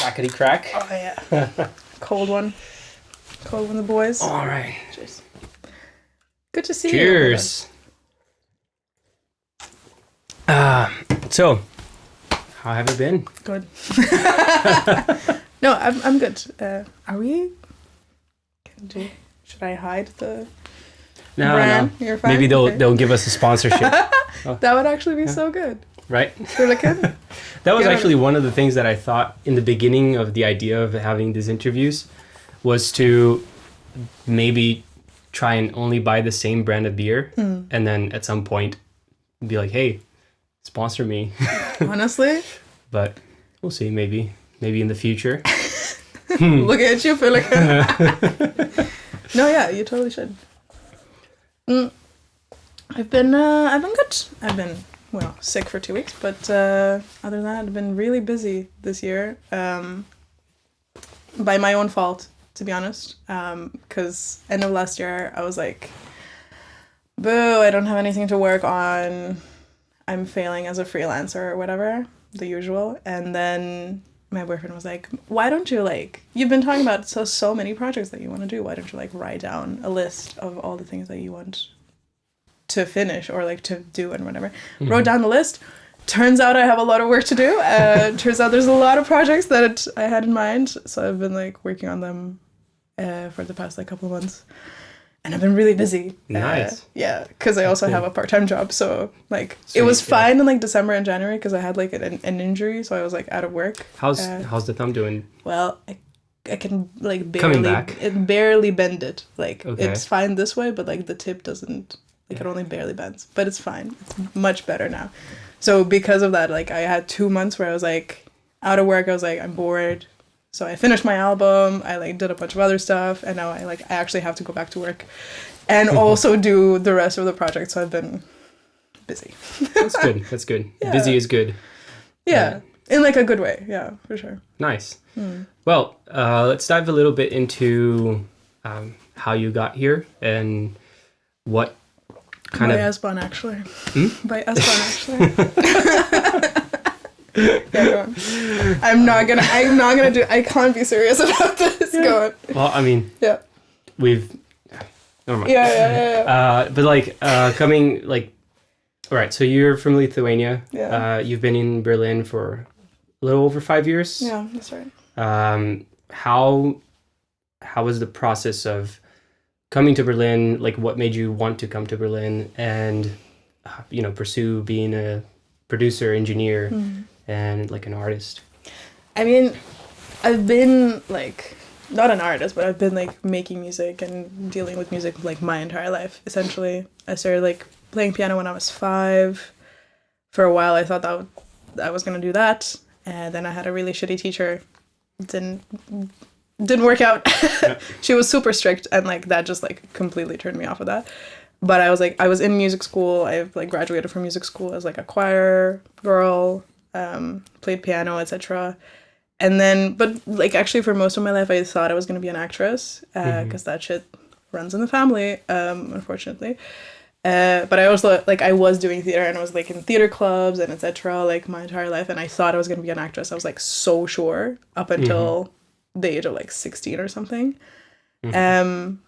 Crackety crack. Oh, yeah. Cold one. Cold one, the boys. All right. Cheers. Good to see Cheers. So, how have you been? Good. No, I'm good. Are we? Should I hide the brand? No. You're fine? Maybe Okay. they'll give us a sponsorship. That would actually be so good. Right? Silicon? That was Yeah. actually one of the things that I thought in the beginning of the idea of having these interviews was to maybe try and only buy the same brand of beer and then at some point be like, hey, sponsor me. Honestly? But we'll see, maybe in the future. Look at you, Silicon. No, yeah, you totally should. I've been good. I've been sick for 2 weeks, but other than that, I've been really busy this year. By my own fault, to be honest. Because end of last year, I was like, boo, I don't have anything to work on. I'm failing as a freelancer or whatever, the usual. And then my boyfriend was like, why don't you you've been talking about so many projects that you want to do. Why don't you write down a list of all the things that you want to finish or to do and whatever. Mm-hmm. Wrote down the list. Turns out I have a lot of work to do. Turns out there's a lot of projects that I had in mind. So I've been working on them for the past couple of months. And I've been really busy. Nice. Yeah, because I also have a part-time job. So it was fine in December and January because I had an injury. So I was out of work. How's the thumb doing? Well, I can barely bend it. Okay. It's fine this way, but the tip doesn't. It only barely bends, but it's fine. It's much better now. So because of that, I had 2 months where I was out of work. I was I'm bored. So I finished my album. I did a bunch of other stuff, and now I actually have to go back to work, and also do the rest of the project. So I've been busy. That's good. That's good. Yeah. Busy is good. Yeah, in a good way. Yeah, for sure. Nice. Well, let's dive a little bit into how you got here and what kind of... By S-Bahn, actually. By S-Bahn, actually. Yeah, go on. I'm not gonna do... I can't be serious about this. Go on. Well, I mean... Yeah. Never mind. Yeah. But coming... All right, so you're from Lithuania. Yeah. You've been in Berlin for a little over 5 years. Yeah, that's right. How was the process of coming to Berlin? What made you want to come to Berlin and pursue being a producer, engineer, and an artist? I mean, I've been not an artist, but I've been making music and dealing with music my entire life. Essentially, I started playing piano when I was 5. For a while, I thought that I was gonna do that, and then I had a really shitty teacher. Didn't work out. Yeah. She was super strict, and that just completely turned me off of that. But I was in music school. I graduated from music school as a choir girl, played piano, etc. And then, but actually for most of my life, I thought I was gonna be an actress because that shit runs in the family, unfortunately. But I also I was doing theater, and I was in theater clubs and etc. My entire life, and I thought I was gonna be an actress. I was so sure up until the age of 16 or something. And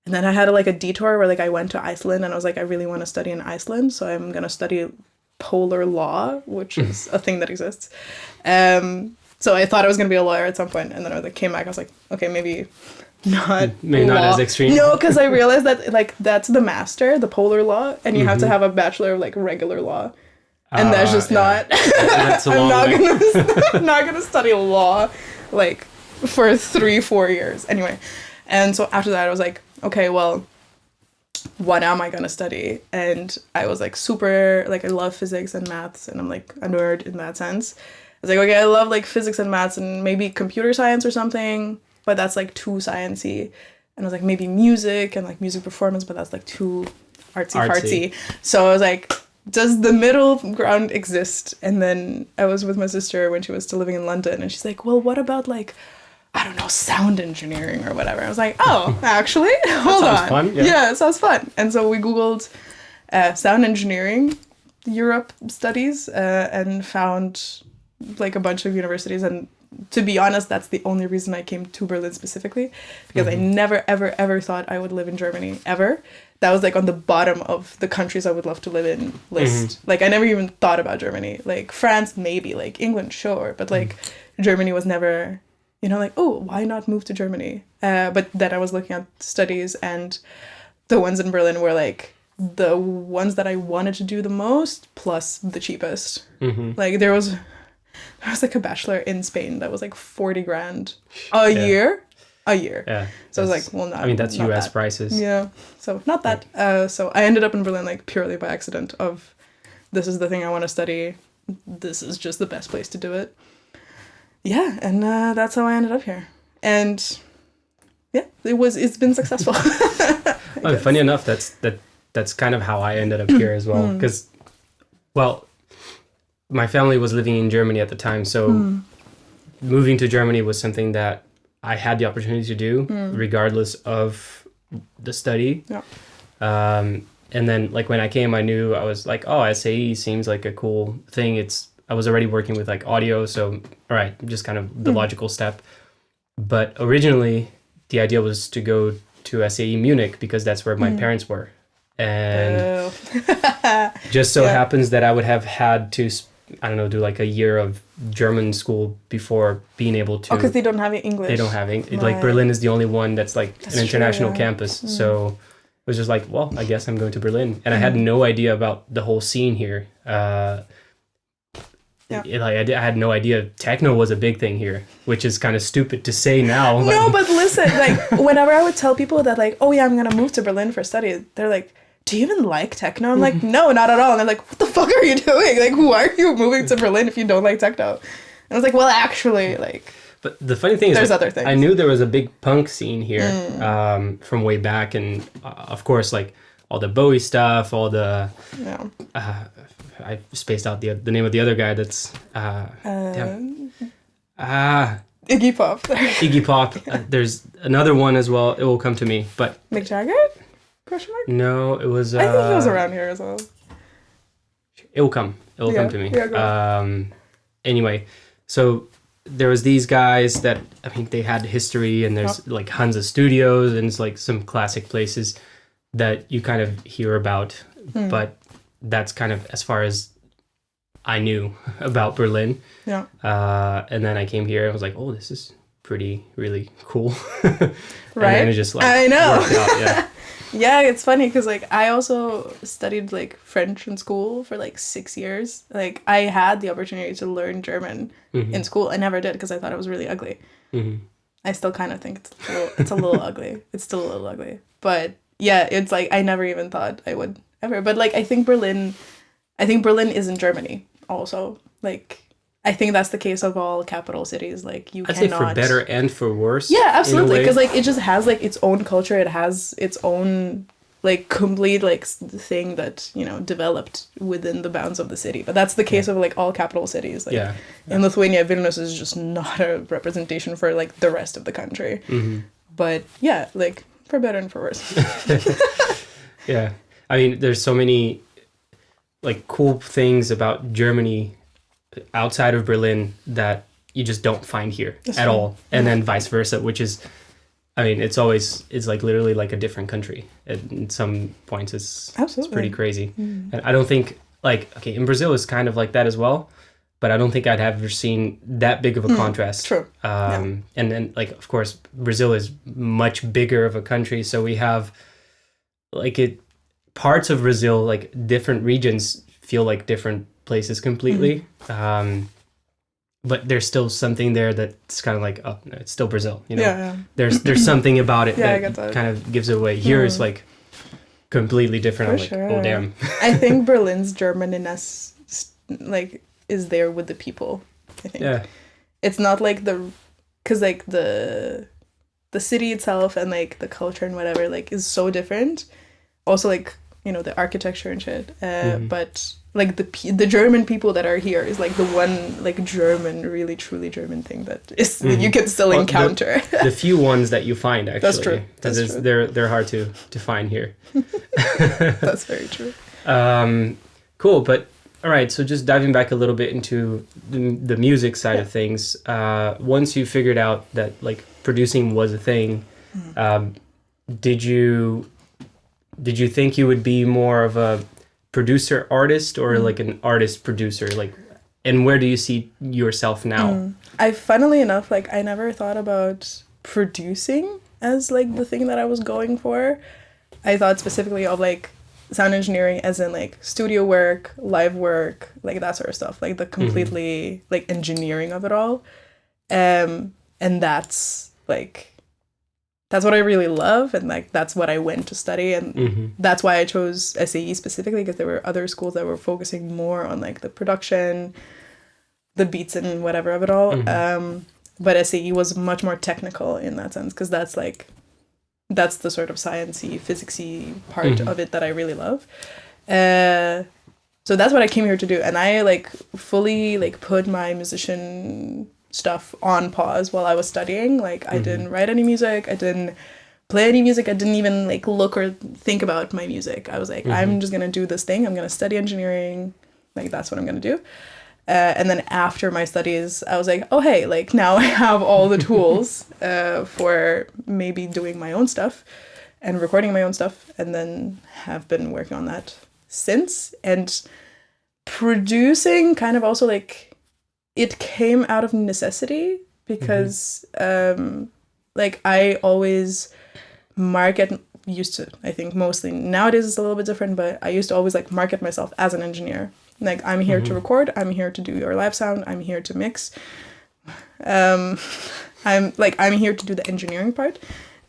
then I had a detour where I went to Iceland, and I was I really want to study in Iceland, so I'm gonna study polar law, which is a thing that exists. So I thought I was gonna be a lawyer at some point, and then I came back. I was okay, maybe not as extreme. No, because I realized that that's the master, the polar law, and you have to have a bachelor of regular law, and that's just not. That's I'm not gonna study law for 3-4 years anyway. And so after that, I was okay, well, what am I gonna study? And I was super I love physics and maths, and I'm a nerd in that sense. I was okay, I love physics and maths and maybe computer science or something, but that's too sciencey. And I was maybe music and music performance, but that's too artsy. So I was does the middle ground exist? And then I was with my sister when she was still living in London, and she's well, what about I don't know, sound engineering or whatever. I was oh, actually, hold on. Fun. Yeah, it sounds fun. And so we Googled sound engineering Europe studies and found like a bunch of universities, and to be honest, that's the only reason I came to Berlin specifically, because I never ever ever thought I would live in Germany ever. That was like on the bottom of the countries I would love to live in list. Like I never even thought about Germany. Like France maybe, like England sure, but like Germany was never, you know, like, oh, why not move to Germany? But then I was looking at studies, and the ones in Berlin were like the ones that I wanted to do the most plus the cheapest. Like there was like a bachelor in Spain that was like 40 grand a year. Yeah. So I was like, well, not. I mean, that's not US that. prices. Yeah. So not that. So I ended up in Berlin like purely by accident of, this is the thing I want to study. This is just the best place to do it. Yeah. And that's how I ended up here. And yeah, it's been successful. Oh, funny enough, that's kind of how I ended up here as well. Because, well, my family was living in Germany at the time, so moving to Germany was something that I had the opportunity to do, regardless of the study. Yeah. And then, like, when I came, I knew, I was like, oh, SAE seems like a cool thing. I was already working with, like, audio, so, all right, just kind of the logical step. But originally, the idea was to go to SAE Munich, because that's where my parents were. And just so happens that I would have had to, I don't know, do like a year of German school before being able to. Oh, because they don't have English. They don't have English. Like Berlin is the only one that's like an international campus. So it was just like, well, I guess I'm going to Berlin. And I had no idea about the whole scene here. I had no idea techno was a big thing here, which is kind of stupid to say now. No, but listen, like whenever I would tell people that like, oh yeah, I'm going to move to Berlin for study, they're like, do you even like techno? I'm like, no, not at all. And they're like, what the fuck are you doing? Like, why are you moving to Berlin if you don't like techno? And I was like, well, actually, like... But the funny thing is, there's other things. I knew there was a big punk scene here from way back. And of course, like, all the Bowie stuff, all the... Yeah. I spaced out the name of the other guy that's... Iggy Pop. Iggy Pop. There's another one as well. It will come to me, but... Mick Jagger? Question mark? No, it was... I think he was around here as well. It will come. It will come to me. Yeah, anyway, so there was these guys that, I mean, they had history, and there's like Hansa Studios, and it's like some classic places that you kind of hear about, but that's kind of as far as I knew about Berlin. Yeah. And then I came here and was like, oh, this is really cool. Right? And it just like... I know. Worked out, yeah. Yeah, it's funny because like I also studied like French in school for like 6 years. Like I had the opportunity to learn German in school. I never did because I thought it was really ugly. I still kind of think it's a little ugly. It's still a little ugly. But yeah, it's like I never even thought I would ever. But like I think Berlin is in Germany also. Like I think that's the case of all capital cities. Like you I'd cannot... say for better and for worse. Yeah, absolutely. Because like it just has like its own culture. It has its own like complete like thing that, you know, developed within the bounds of the city. But that's the case of like all capital cities. Like in Lithuania, Vilnius is just not a representation for like the rest of the country. But yeah, like for better and for worse. Yeah. I mean, there's so many like cool things about Germany outside of Berlin that you just don't find here at all, and then vice versa, which is, I mean, it's like literally like a different country in some points. It's pretty crazy. And I don't think like, okay, in Brazil is kind of like that as well, but I don't think I'd have ever seen that big of a contrast. True. And then like, of course, Brazil is much bigger of a country, so we have like parts of Brazil, like different regions feel like different places completely, but there's still something there that's kind of like, oh no, it's still Brazil, you know. There's something about it that kind of gives it away. Here it's like completely different. I'm like, oh damn. I think Berlin's German-ness like is there with the people. I think it's not like because like the city itself and like the culture and whatever like is so different. Also like, you know, the architecture and shit, but like the German people that are here is like the one like German, really truly German thing that is you can still encounter. The few ones that you find, actually. That's true. That's true. They're hard to find here. That's very true. Cool, but All right, so just diving back a little bit into the music side of things. Once you figured out that like producing was a thing, did you think you would be more of a producer artist or like an artist producer? Like, and where do you see yourself now? Funnily enough, like I never thought about producing as like the thing that I was going for. I thought specifically of like sound engineering as in like studio work, live work, like that sort of stuff, like the completely like engineering of it all. And that's what I really love, and like that's what I went to study, and that's why I chose SAE specifically, because there were other schools that were focusing more on like the production, the beats and whatever of it all. But SAE was much more technical in that sense, because that's the sort of sciencey, physicsy part of it that I really love. So that's what I came here to do, and I like fully like put my musician stuff on pause while I was studying. Like I didn't write any music, I didn't play any music, I didn't even like look or think about my music. I was like, I'm just gonna do this thing, I'm gonna study engineering, like that's what I'm gonna do. And then after my studies, I was like, oh, hey, like now I have all the tools for maybe doing my own stuff and recording my own stuff, and then have been working on that since. And producing kind of also like, it came out of necessity, because like I always used to, I think mostly, nowadays it's a little bit different, but I used to always like market myself as an engineer. Like, I'm here to record, I'm here to do your live sound, I'm here to mix. I'm here to do the engineering part.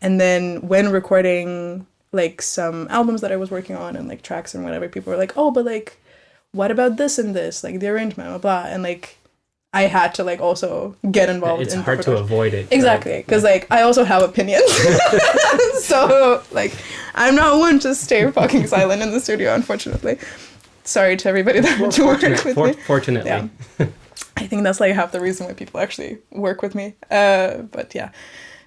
And then when recording like some albums that I was working on and like tracks and whatever, people were like, oh, but like, what about this and this? Like the arrangement, blah, blah. And like, I had to like also get involved in the production. It's hard to avoid it. Exactly. Because like, I also have opinions. So like, I'm not one to stay fucking silent in the studio, unfortunately. Sorry to everybody that had to work with me. Fortunately. Yeah. I think that's like half the reason why people actually work with me. But yeah.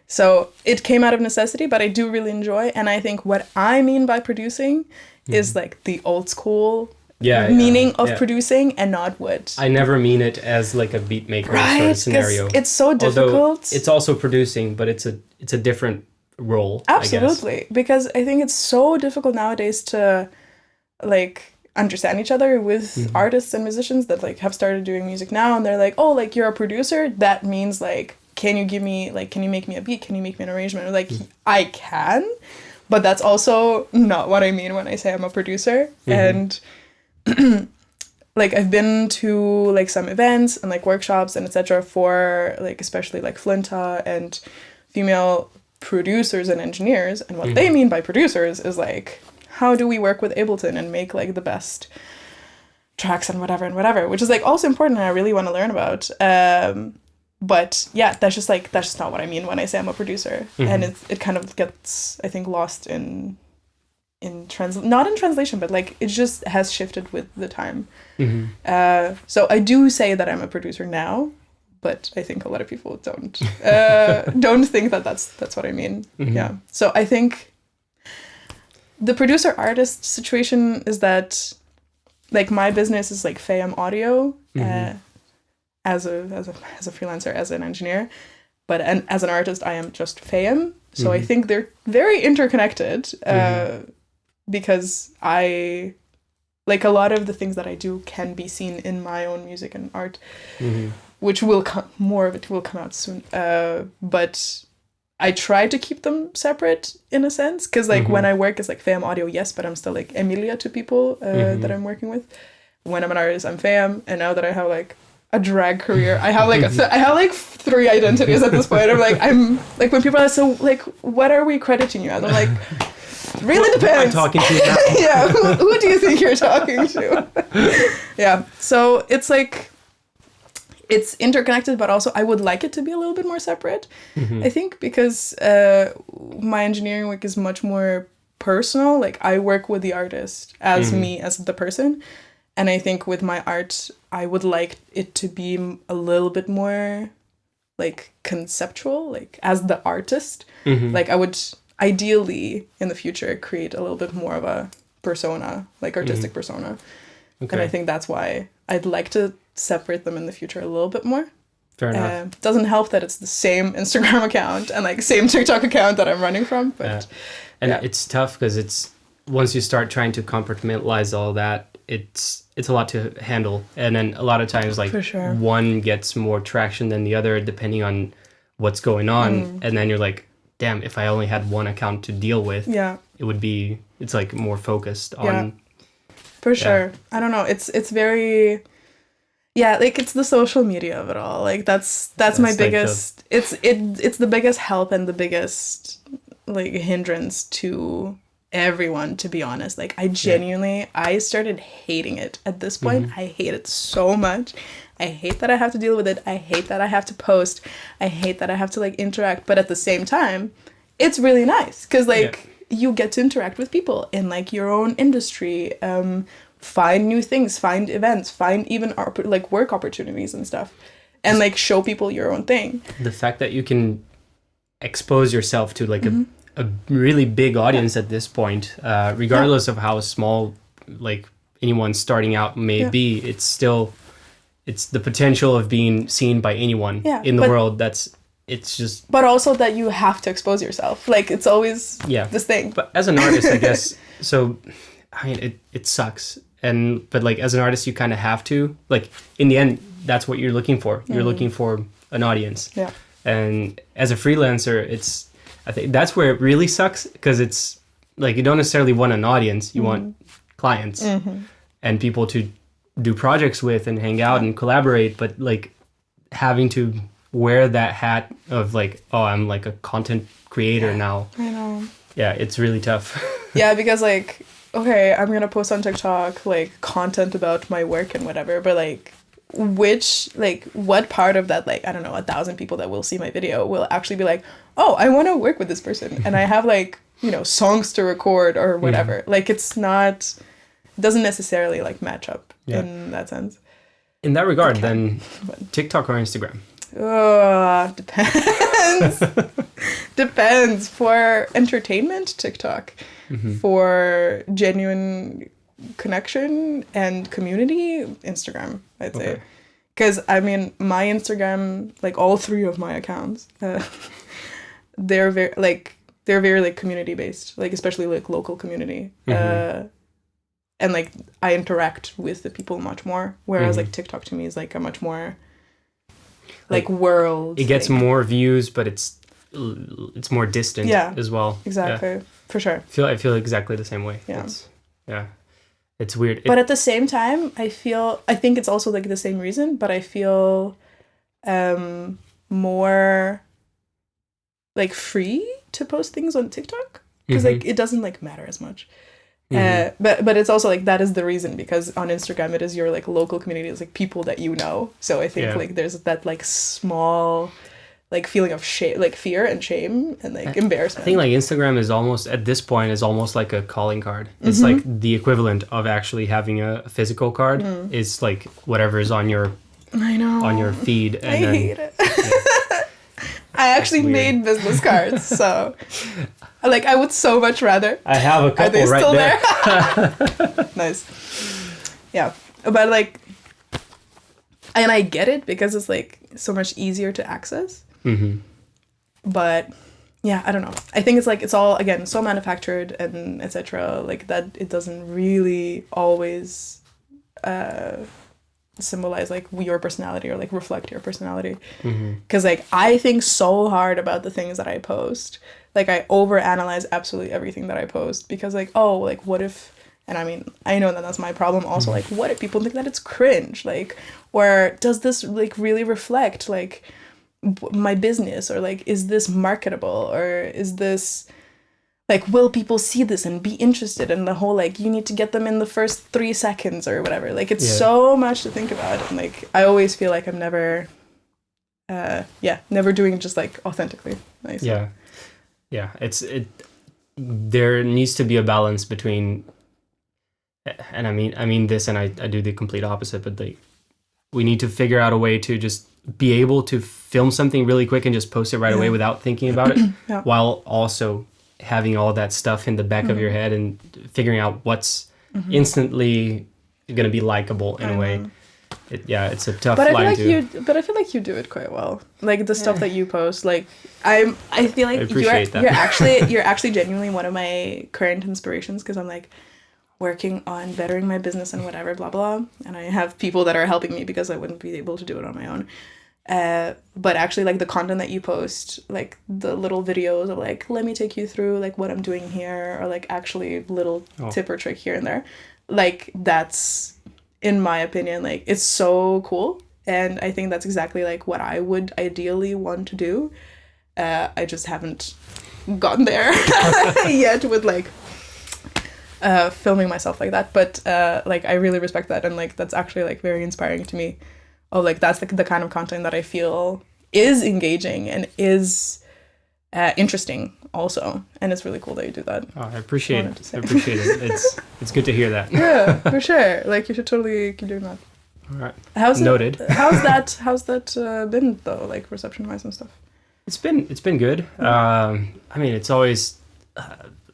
So it came out of necessity, but I do really enjoy. And I think what I mean by producing is like the old school meaning of producing, and not what... I never mean it as like a beat maker sort of scenario. It's so difficult. Although it's also producing, but it's a different role. Absolutely. I guess. Because I think it's so difficult nowadays to like understand each other with artists and musicians that like have started doing music now, and they're like, oh, like you're a producer, that means like, can you make me a beat, can you make me an arrangement? Or, like I can, but that's also not what I mean when I say I'm a producer. And like I've been to like some events and like workshops and etc. for like especially like Flinta and female producers and engineers, and what they mean by producers is like, how do we work with Ableton and make like the best tracks and whatever, which is like also important and I really want to learn about. But yeah, that's just not what I mean when I say I'm a producer. And it kind of gets, I think, lost not in translation, but like it just has shifted with the time. So I do say that I'm a producer now, but I think a lot of people don't think that that's what I mean. Yeah. So I think the producer artist situation is that like my business is like Fayem audio as a freelancer, as an engineer, but as an artist I am just Fayem. So I think they're very interconnected because I like a lot of the things that I do can be seen in my own music and art, which more of it will come out soon. But I try to keep them separate in a sense, because like when I work as like Fayem audio, yes, but I'm still like Emilija to people that I'm working with. When I'm an artist, I'm Fayem, and now that I have like a drag career, I have like I have like 3 identities at this point. I'm like when people are so like, what are we crediting you as? I'm like, really depends. Who am I talking to now? Yeah, who do you think you're talking to? Yeah, so it's like, it's interconnected, but also I would like it to be a little bit more separate, I think, because my engineering work is much more personal. Like I work with the artist as me, as the person. And I think with my art, I would like it to be a little bit more like conceptual, like as the artist. Like I would ideally in the future create a little bit more of a persona, like artistic persona. And I think that's why I'd like to separate them in the future a little bit more. Fair enough. Doesn't help that it's the same Instagram account and like same TikTok account that I'm running from. But it's tough because it's once you start trying to compartmentalize all that, it's a lot to handle. And then a lot of times like one gets more traction than the other depending on what's going on. And then you're like, damn, if I only had one account to deal with, it would be, it's like more focused on. For sure. I don't know. It's very, like it's the social media of it all. Like that's my biggest, it's the biggest help and the biggest like hindrance to everyone, to be honest. Like I genuinely, I started hating it at this point. I hate it so much. I hate that I have to deal with it. I hate that I have to post. I hate that I have to like interact. But at the same time, it's really nice because like you get to interact with people in like your own industry, find new things, find events, find even like work opportunities and stuff, and like show people your own thing. The fact that you can expose yourself to like a really big audience at this point, regardless of how small like anyone starting out may be, it's still, it's the potential of being seen by anyone in the world. It's just, but also that you have to expose yourself. Like it's always this thing. But as an artist, I guess, so I mean, it sucks. But like as an artist, you kind of have to, like in the end, that's what you're looking for. You're looking for an audience. Yeah. And as a freelancer, I think that's where it really sucks, because it's like you don't necessarily want an audience. You want clients and people to do projects with and hang out and collaborate. But like having to wear that hat of like, oh, I'm like a content creator now. I know. Yeah, it's really tough. Yeah, because like, okay, I'm gonna post on TikTok like content about my work and whatever, but like what part of that, like, I don't know, 1,000 people that will see my video will actually be like, oh, I want to work with this person and I have like, you know, songs to record or whatever. Like it doesn't necessarily like match up in that sense. In that regard, then TikTok or Instagram? Depends. Depends. For entertainment, TikTok. For genuine connection and community, Instagram, I'd say. Because I mean, my Instagram, like all three of my accounts, they're very like community based, like especially like local community. And like I interact with the people much more, whereas like TikTok to me is like a much more like world. It gets more views, but it's more distant as well. Exactly. For sure. I feel exactly the same way. It's weird. But at the same time, I think it's also like the same reason, but I feel more like free to post things on TikTok because like it doesn't like matter as much. But it's also like that is the reason, because on Instagram it is your like local community, it's like people that you know. So I think like there's that like small like feeling of shame, like fear and shame and like embarrassment. I think like Instagram is almost at this point is almost like a calling card. It's like the equivalent of actually having a physical card. It's like whatever is on your on your feed. And I hate it. I actually made business cards, so like I would so much rather. I have a couple. Are they right still there? Nice. Yeah, but like, and I get it because it's like so much easier to access. But yeah, I don't know. I think it's like it's all again so manufactured and etc. Like that it doesn't really always symbolize like your personality or like reflect your personality. Because like I think so hard about the things that I post. Like I overanalyze absolutely everything that I post because like, oh, like what if, and I mean I know that that's my problem also, like what if people think that it's cringe, like, or does this like really reflect like my business, or like is this marketable, or is this like will people see this and be interested in the whole like you need to get them in the first 3 seconds or whatever. Like it's so much to think about, and like I always feel like I'm never never doing it just like authentically. Nice. There needs to be a balance between, and I mean this, and I do the complete opposite, but like we need to figure out a way to just be able to film something really quick and just post it right away without thinking about it, while also having all that stuff in the back of your head and figuring out what's instantly gonna be likable in a way. It's a tough But I line feel like but I feel like you do it quite well. Like the stuff that you post, like I feel like you're actually genuinely one of my current inspirations, because I'm like working on bettering my business and whatever, blah blah, and I have people that are helping me because I wouldn't be able to do it on my own. But actually, like the content that you post, like the little videos of like, let me take you through like what I'm doing here, or like actually little tip or trick here and there, like that's, in my opinion, like it's so cool, and I think that's exactly like what I would ideally want to do. I just haven't gotten there yet with like filming myself like that, but like I really respect that, and like that's actually like very inspiring to me. Oh, like that's the kind of content that I feel is engaging and is interesting also, and it's really cool that you do that. Oh, I appreciate it. It's good to hear that. Yeah, for sure. Like you should totally keep doing that. All right. Noted. How's that been though? Like reception wise and stuff. It's been good. I mean, it's always.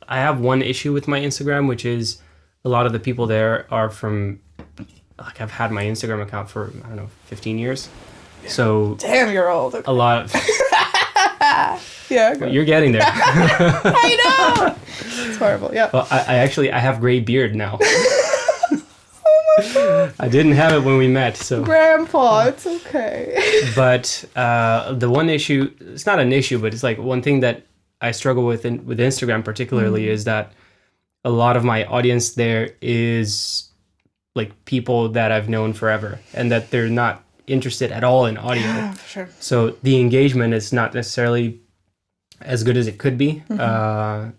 I have one issue with my Instagram, which is a lot of the people there are from. Like I've had my Instagram account for 15 years. So damn, you're old. Okay. A lot of. Yeah. Well, you're getting there. I know. It's horrible. Yeah. Well, I have gray beard now. Oh my god. I didn't have it when we met, so. Grandpa, it's okay. But the one issue, it's not an issue, but it's like one thing that I struggle with with Instagram particularly is that a lot of my audience there is like people that I've known forever, and that they're not interested at all in audio. Yeah, for sure. So the engagement is not necessarily as good as it could be, but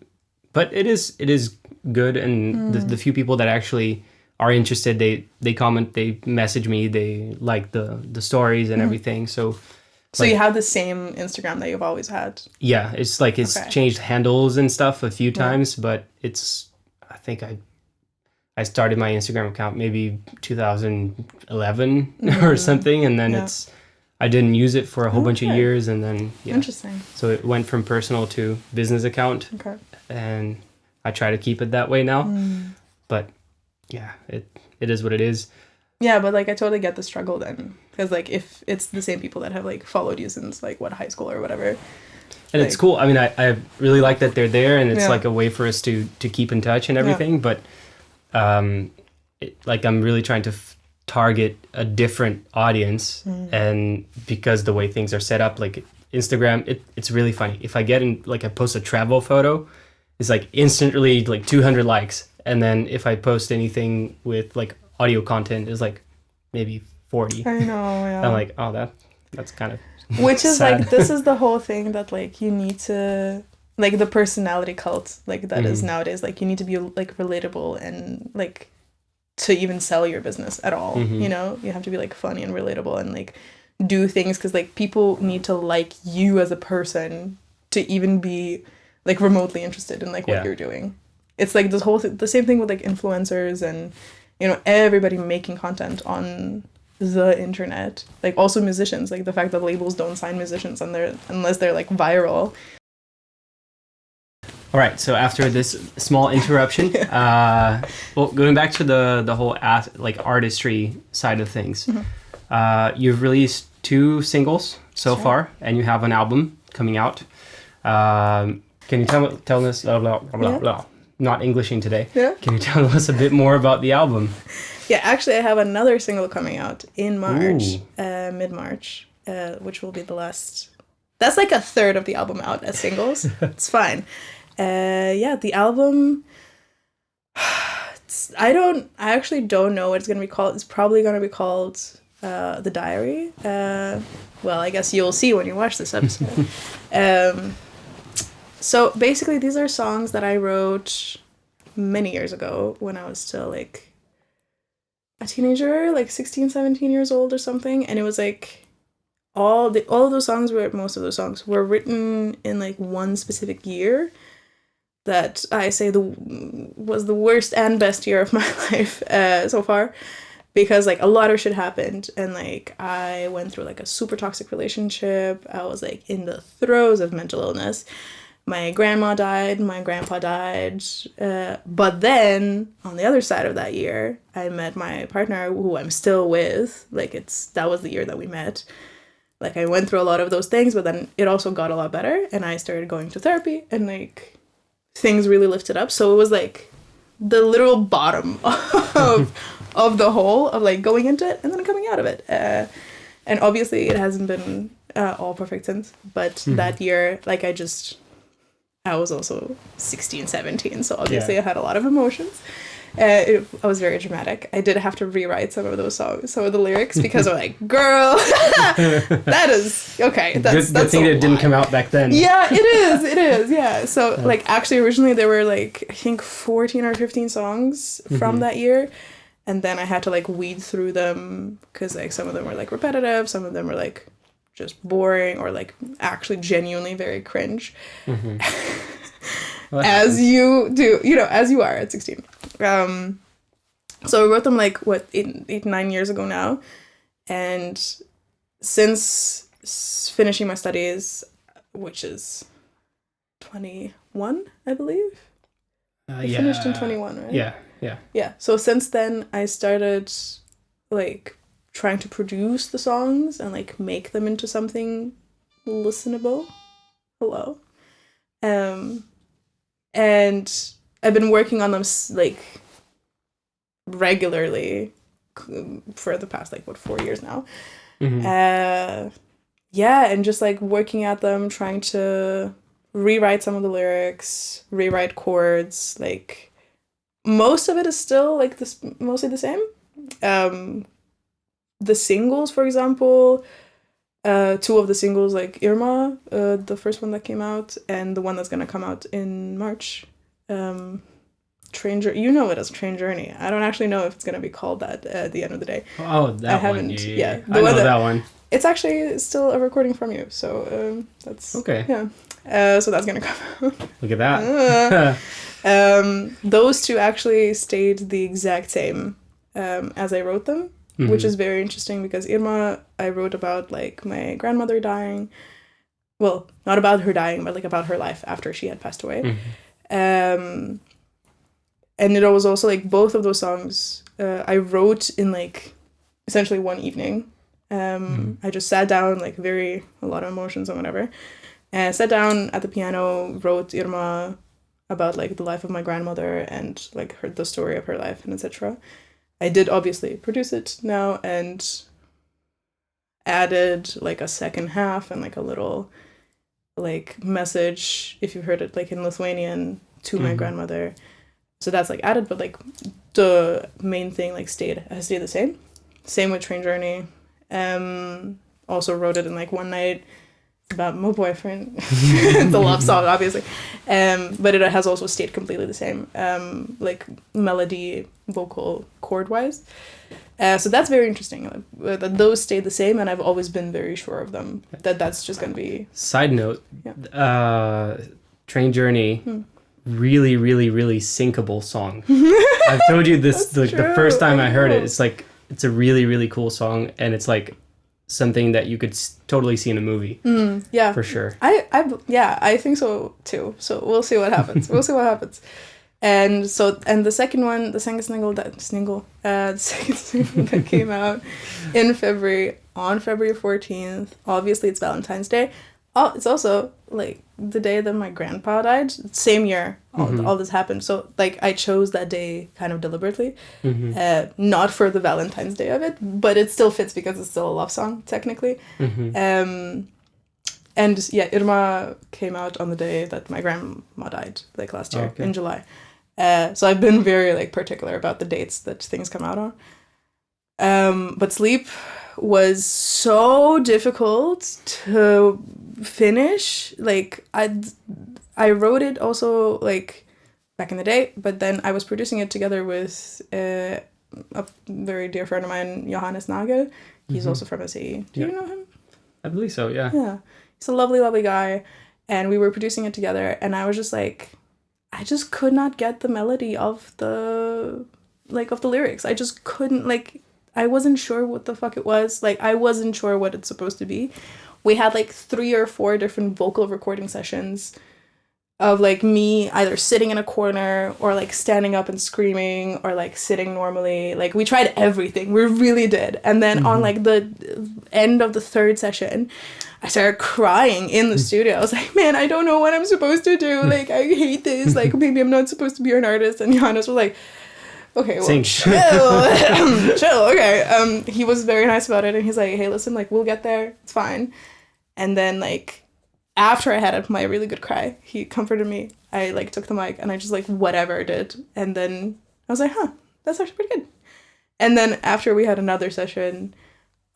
it is good, and the few people that actually are interested, they comment, they message me, they like the stories and everything. So like, you have the same Instagram that you've always had? Yeah, it's like it's changed handles and stuff a few times, but I think I started my Instagram account maybe 2011 or something, and then I didn't use it for a whole bunch of years, and then interesting. So it went from personal to business account, and I try to keep it that way now. But yeah, it is what it is. Yeah, but like I totally get the struggle then, because like if it's the same people that have like followed you since like high school or whatever. And it's cool. I mean, I really like that they're there, and it's like a way for us to keep in touch and everything. But like I'm really trying to target a different audience, and because the way things are set up, like Instagram, it's really funny. If I get in, like I post a travel photo, it's like instantly like 200 likes, and then if I post anything with like audio content, it's like maybe 40. I know. Yeah. I'm like, oh, that's kind of which is sad. Like this is the whole thing that like you need to. Like the personality cult, like that is nowadays, like you need to be like relatable and like to even sell your business at all, you know, you have to be like funny and relatable and like do things, because like people need to like you as a person to even be like remotely interested in like what you're doing. It's like this whole the same thing with like influencers and, you know, everybody making content on the internet, like also musicians, like the fact that labels don't sign musicians unless they're like viral. All right, so after this small interruption, well, going back to the whole like artistry side of things, you've released 2 singles so far, and you have an album coming out. Can you tell us not Englishing today? Yeah. Can you tell us a bit more about the album? Yeah, actually, I have another single coming out in March, mid-March, which will be the last. That's like a third of the album out as singles. It's fine. The album, I actually don't know what it's going to be called. It's probably going to be called The Diary. Well, I guess you'll see when you watch this episode. So basically these are songs that I wrote many years ago when I was still like a teenager, like 16, 17 years old or something. And it was like most of those songs were written in like one specific year that I say was the worst and best year of my life so far, because like a lot of shit happened, and like I went through like a super toxic relationship. I was like in the throes of mental illness. my grandma died, my grandpa died. But then on the other side of that year, I met my partner, who I'm still with. Like, that was the year that we met. Like, I went through a lot of those things, but then it also got a lot better, and I started going to therapy, and like things really lifted up. So it was like the literal bottom of the hole of like going into it and then coming out of it. And obviously it hasn't been all perfect since, but that year, like I was also 16, 17, so obviously I had a lot of emotions. I was very dramatic. I did have to rewrite some of those songs, some of the lyrics, because I'm like, girl, that is, okay. That's good thing it didn't come out back then. Yeah, it is, yeah. So, like, actually, originally there were, like, I think 14 or 15 songs from that year, and then I had to, like, weed through them, because, like, some of them were, like, repetitive, some of them were, like, just boring, or, like, actually genuinely very cringe. As you do, as you are at 16. So I wrote them like, 9 years ago now. And since finishing my studies, which is 21, I believe. I finished in 21, right? Yeah. Yeah. So since then, I started like trying to produce the songs and like make them into something listenable. Hello. And I've been working on them like regularly for the past like 4 years now. Yeah, and just like working at them, trying to rewrite some of the lyrics, rewrite chords. Like most of it is still like this, mostly the same. The singles, for example, 2 of the singles, like IRMA, the first one that came out, and the one that's gonna come out in March. Train Journey. I don't actually know if it's gonna be called that at the end of the day. Oh, that I haven't, one. Yeah. I know that one. It's actually still a recording from you, so that's okay. Yeah. So that's gonna come out. Look at that. Those 2 actually stayed the exact same as I wrote them. Which is very interesting because Irma, I wrote about like my grandmother dying. Well, not about her dying, but like about her life after she had passed away. And it was also like both of those songs I wrote in like essentially one evening. I just sat down, like a lot of emotions and whatever. And I sat down at the piano, wrote Irma about like the life of my grandmother and like the story of her life and etc. I did obviously produce it now and added like a second half and like a little like message, if you've heard it, like in Lithuanian, to my grandmother. So that's like added, but like the main thing like has stayed the same. Same with Train Journey. Also wrote it in like one night about my boyfriend. It's a love song, obviously. But it has also stayed completely the same. Like melody, vocal, chord wise. So that's very interesting. That those stay the same, and I've always been very sure of them. That's just gonna be. Side note. Train Journey. Really, really, really syncable song. I've told you this the first time I heard it. It's like it's a really, really cool song, and it's like something that you could totally see in a movie. Yeah, for sure. I think so too. So we'll see what happens. And the second single that came out in February, on February 14th. Obviously, it's Valentine's Day. Oh, it's also like the day that my grandpa died. Same year, all this happened. So like I chose that day kind of deliberately, not for the Valentine's Day of it, but it still fits because it's still a love song technically. And yeah, Irma came out on the day that my grandma died, like last year in July. So I've been very like particular about the dates that things come out on. But Sleep was so difficult to finish. Like I wrote it also like back in the day, but then I was producing it together with a very dear friend of mine, Johannes Nagel. He's also from SAE. Do you know him? I believe so, yeah. Yeah. He's a lovely, lovely guy. And we were producing it together, and I was just like, I just could not get the melody of the lyrics. I just couldn't, like, I wasn't sure what the fuck it was. Like, I wasn't sure what it's supposed to be. We had, like, 3 or 4 different vocal recording sessions of like me either sitting in a corner or like standing up and screaming or like sitting normally. Like we tried everything. We really did. And then on like the end of the third session, I started crying in the studio. I was like, man, I don't know what I'm supposed to do. Like, I hate this. Like, maybe I'm not supposed to be an artist. And Johannes was like, okay, well, chill. Chill, okay. He was very nice about it. And he's like, hey, listen, like, we'll get there. It's fine. And then, like, after I had my really good cry, he comforted me. I, like, took the mic and I just, like, whatever did. And then I was like, huh, that's actually pretty good. And then after we had another session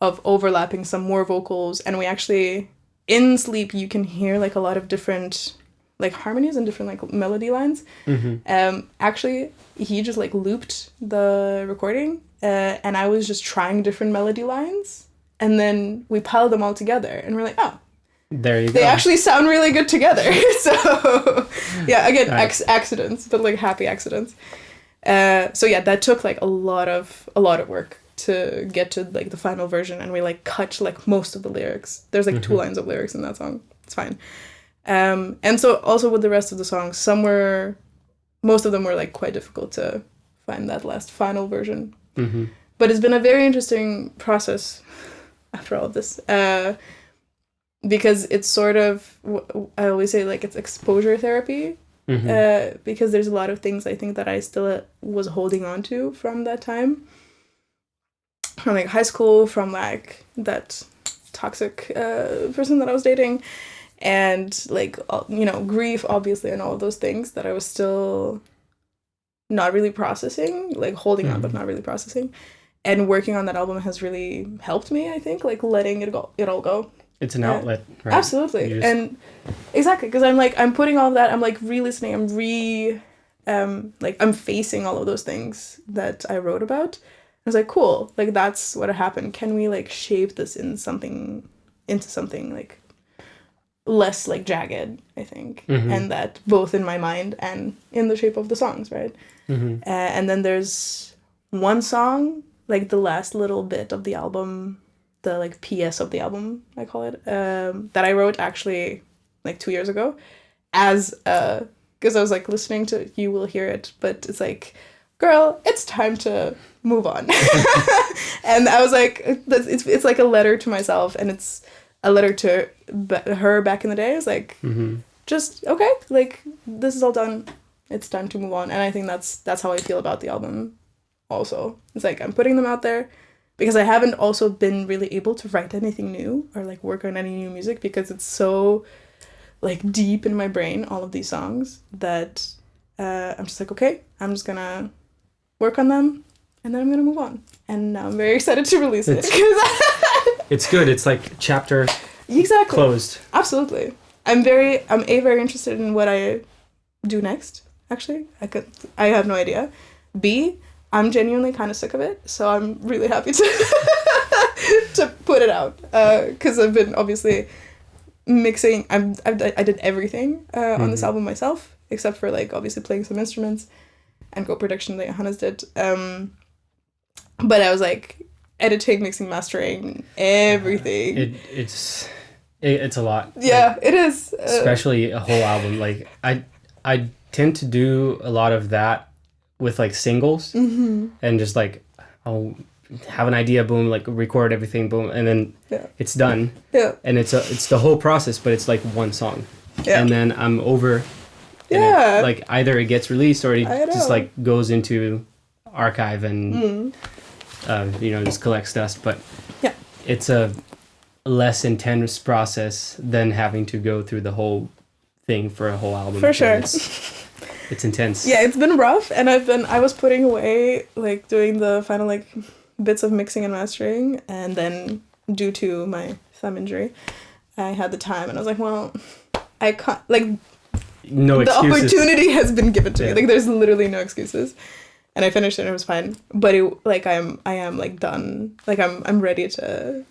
of overlapping some more vocals, and we actually, in Sleep, you can hear, like, a lot of different, like, harmonies and different, like, melody lines. Actually, he just, like, looped the recording, and I was just trying different melody lines, and then we piled them all together, and we're like, oh, there you go. They actually sound really good together. So, yeah, again, accidents, but, like, happy accidents. So, yeah, that took, like, a lot of work to get to, like, the final version, and we, like, cut, like, most of the lyrics. There's, like, 2 lines of lyrics in that song. It's fine. And so also with the rest of the songs, most of them were, like, quite difficult to find that last final version. But it's been a very interesting process after all of this, because it's sort of, I always say, like, it's exposure therapy, because there's a lot of things I think that I still was holding on to from that time, from, like, high school, from, like, that toxic person that I was dating, and, like, you know, grief, obviously, and all of those things that I was still not really processing, like, holding on but not really processing. And working on that album has really helped me, I think, like, letting it all go. It's an outlet, right? Absolutely. And exactly, because I'm putting all of that, I'm, like, re-listening, I'm facing all of those things that I wrote about. I was like, cool, like, that's what happened. Can we, like, shape this into something, like, less, like, jagged, I think. And that both in my mind and in the shape of the songs, right? And then there's one song, like, the last little bit of the album, the, like, PS of the album, I call it, that I wrote actually, like, 2 years ago, as, because I was, like, listening to it, you will hear it, but it's like, girl, it's time to move on. And I was like, it's like a letter to myself, and it's a letter to her back in the day. I was like, just, okay, like, this is all done. It's time to move on. And I think that's how I feel about the album also. It's like, I'm putting them out there because I haven't also been really able to write anything new or, like, work on any new music because it's so, like, deep in my brain, all of these songs, that I'm just like, okay, I'm just gonna work on them and then I'm gonna move on. And now I'm very excited to release it. It's good. It's like chapter closed. Absolutely. I'm very interested in what I do next, actually. I have no idea. B, I'm genuinely kind of sick of it, so I'm really happy to put it out, because I've been obviously mixing. I did everything on this album myself, except for, like, obviously playing some instruments and co-production that Johannes did. But I was, like, editing, mixing, mastering, everything. It's a lot. Yeah, like, it is. Especially a whole album. Like, I tend to do a lot of that with, like, singles, and just, like, I'll have an idea, boom, like, record everything, boom, and then it's done. Yeah. And it's the whole process, but it's, like, one song. Yeah. And then I'm over. Yeah. Like, either it gets released or it just, like, goes into archive and you know, just collects dust. But yeah, it's a less intense process than having to go through the whole thing for a whole album. For sure. It's intense. Yeah, it's been rough, and I was putting away, like, doing the final, like, bits of mixing and mastering, and then due to my thumb injury, I had the time, and I was like, well, I can't, like, no excuses. The opportunity has been given to me. Like, there's literally no excuses. And I finished it and it was fine. But I am like done. Like, I'm ready to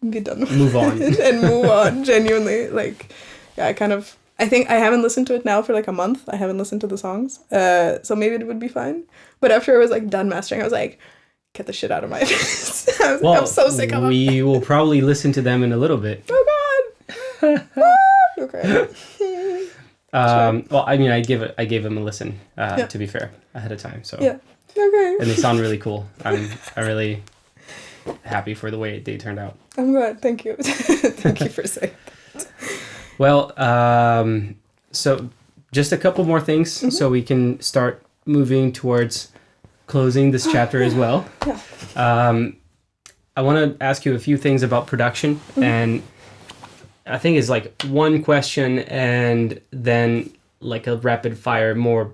be done. Move on. And move on, genuinely. Like, yeah, I think I haven't listened to it now for, like, a month. I haven't listened to the songs. So maybe it would be fine. But after I was, like, done mastering, I was like, get the shit out of my face. I'm so sick of it. We will probably listen to them in a little bit. Oh, God. Okay. Well, I mean, I gave them a listen. To be fair, ahead of time. So Yeah. Okay. and they sound really cool. I'm really happy for the way they turned out. I'm glad. Thank you. Thank you for saying. Well, so just a couple more things, so we can start moving towards closing this chapter as well. Yeah. I want to ask you a few things about production, and I think it's like one question and then like a rapid fire, more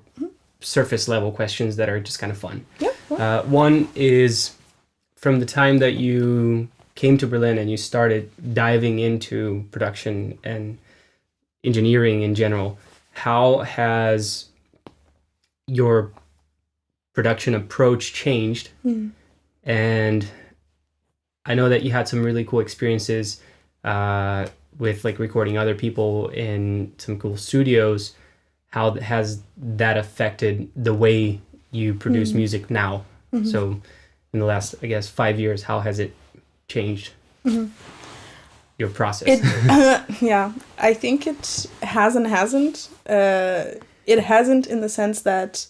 surface level questions that are just kind of fun. Yeah. One is from the time that you came to Berlin and you started diving into production and engineering in general, how has your production approach changed? And I know that you had some really cool experiences with like recording other people in some cool studios. How has that affected the way you produce music now? So in the last, I guess, 5 years, how has it changed your process? Yeah, I think it has and hasn't. It hasn't in the sense that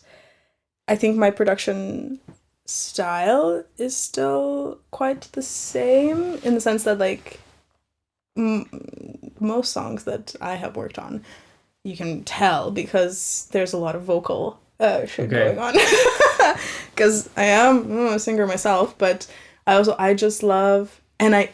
I think my production style is still quite the same, in the sense that like most songs that I have worked on, you can tell because there's a lot of vocal shit going on. Because I am a singer myself, but I just love, and I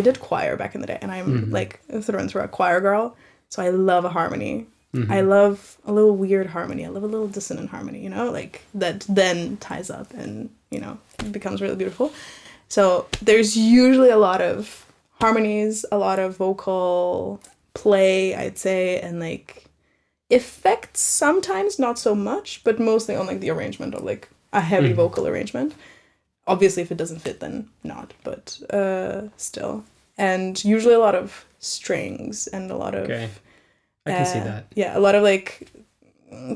did choir back in the day, and I'm like through and through a choir girl, so I love a harmony. I love a little weird harmony. I love a little dissonant harmony, you know, like that then ties up and, you know, becomes really beautiful. So there's usually a lot of harmonies, a lot of vocal play, I'd say, and like effects sometimes, not so much, but mostly on like the arrangement of like a heavy vocal arrangement. Obviously, if it doesn't fit, then not, but still. And usually a lot of strings and a lot of... Okay. I can see that. Yeah, a lot of like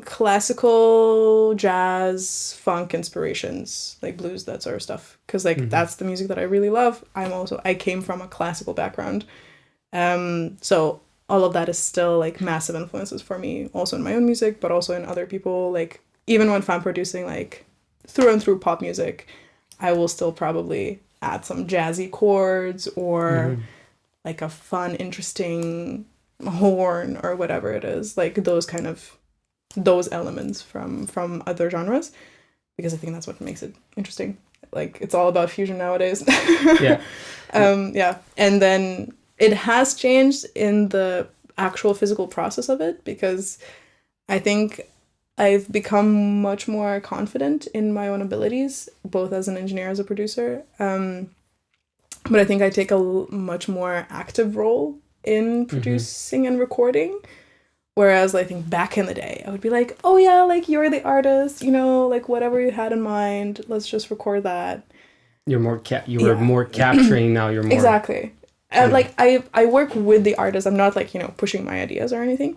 classical, jazz, funk inspirations, like blues, that sort of stuff. Because like that's the music that I really love. I came from a classical background. So all of that is still like massive influences for me, also in my own music, but also in other people. Like even when I'm producing like through and through pop music, I will still probably add some jazzy chords or like a fun, interesting horn or whatever it is, like those elements from other genres, because I think that's what makes it interesting. Like it's all about fusion nowadays. Yeah. And then it has changed in the actual physical process of it, because I think I've become much more confident in my own abilities, both as an engineer, as a producer. But I think I take a much more active role in producing and recording, whereas I think back in the day I would be like, oh yeah, like you're the artist, you know, like whatever you had in mind, let's just record that. You're more more capturing. Now you're more exactly. And like I work with the artist. I'm not like, you know, pushing my ideas or anything,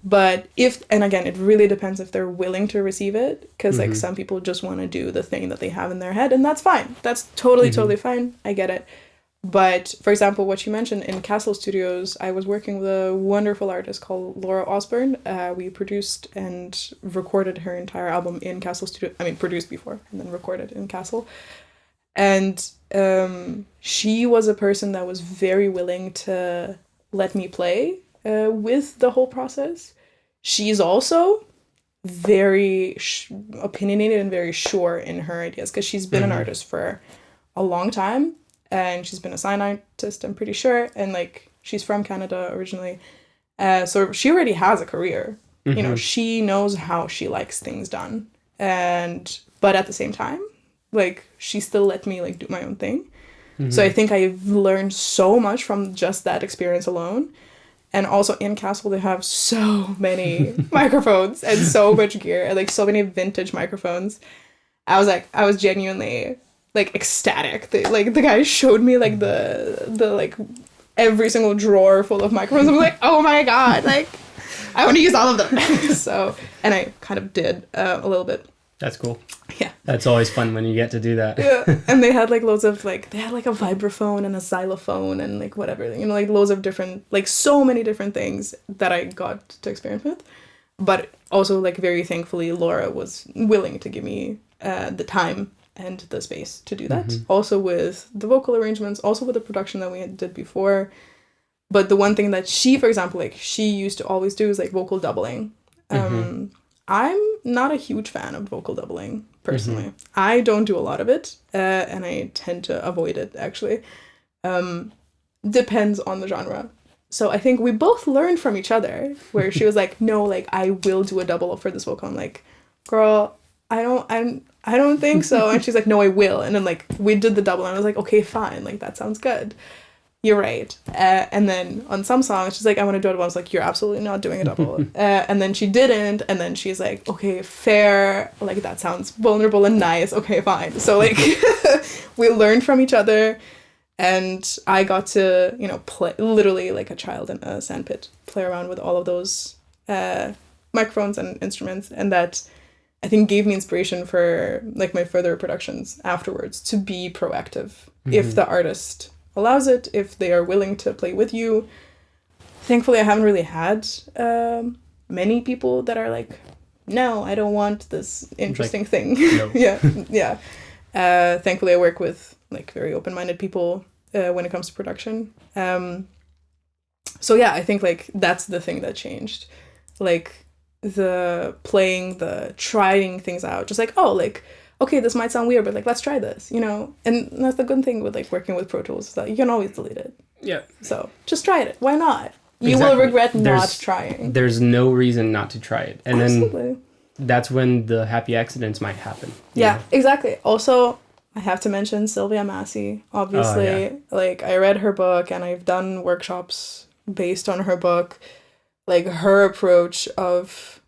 but and again, it really depends if they're willing to receive it, because like some people just want to do the thing that they have in their head, and that's fine. That's totally fine. I get it. But, for example, what you mentioned, in Castle Studios, I was working with a wonderful artist called Laura Osborne. We produced and recorded her entire album in Castle Studios. I mean, produced before and then recorded in Castle. And she was a person that was very willing to let me play with the whole process. She's also very opinionated and very sure in her ideas, because she's been an artist for a long time. And she's been a sign artist, I'm pretty sure. And like, she's from Canada originally. So she already has a career. You know, she knows how she likes things done. But at the same time, like, she still let me like do my own thing. So I think I've learned so much from just that experience alone. And also in Castle, they have so many microphones and so much gear, and like so many vintage microphones. I was genuinely like ecstatic. The guy showed me like the like every single drawer full of microphones. I'm like, oh my god, like I want to use all of them. So, and I kind of did a little bit. That's cool. Yeah. That's always fun when you get to do that. Yeah. And they had like loads of like, they had like a vibraphone and a xylophone and like whatever, you know, like loads of different, like so many different things that I got to experience with. But also like very thankfully, Laura was willing to give me the time and the space to do that. Also with the vocal arrangements, also with the production that we did before. But the one thing that she, for example, like she used to always do is like vocal doubling. I'm not a huge fan of vocal doubling, personally. I don't do a lot of it, and I tend to avoid it, actually. Depends on the genre. So I think we both learned from each other, where she was like, no, like, I will do a double for this vocal. I'm like, girl, I don't think so. And she's like, no, I will. And then, like, we did the double, and I was like, okay, fine. Like, that sounds good. You're right. And then on some songs, she's like, I want to do a double. I was like, you're absolutely not doing a double. And then she didn't. And then she's like, okay, fair. Like, that sounds vulnerable and nice. Okay, fine. So, like, we learned from each other. And I got to, you know, play literally like a child in a sandpit, play around with all of those microphones and instruments. And that, I think, gave me inspiration for, like, my further productions afterwards to be proactive. If the artist allows it, if they are willing to play with you. Thankfully, I haven't really had many people that are like, no, I don't want this interesting like, thing. No. Yeah. Thankfully, I work with like very open-minded people when it comes to production. So yeah, I think like that's the thing that changed. Like the playing, the trying things out, just like, oh, like, okay, this might sound weird, but like, let's try this, you know? And that's the good thing with like working with Pro Tools, is that you can always delete it. Yeah. So just try it. Why not? You will regret not trying. There's no reason not to try it. And Absolutely. then that's when the happy accidents might happen. Yeah, exactly. Also, I have to mention Sylvia Massey, obviously. Oh, yeah. Like, I read her book and I've done workshops based on her book. Like, her approach of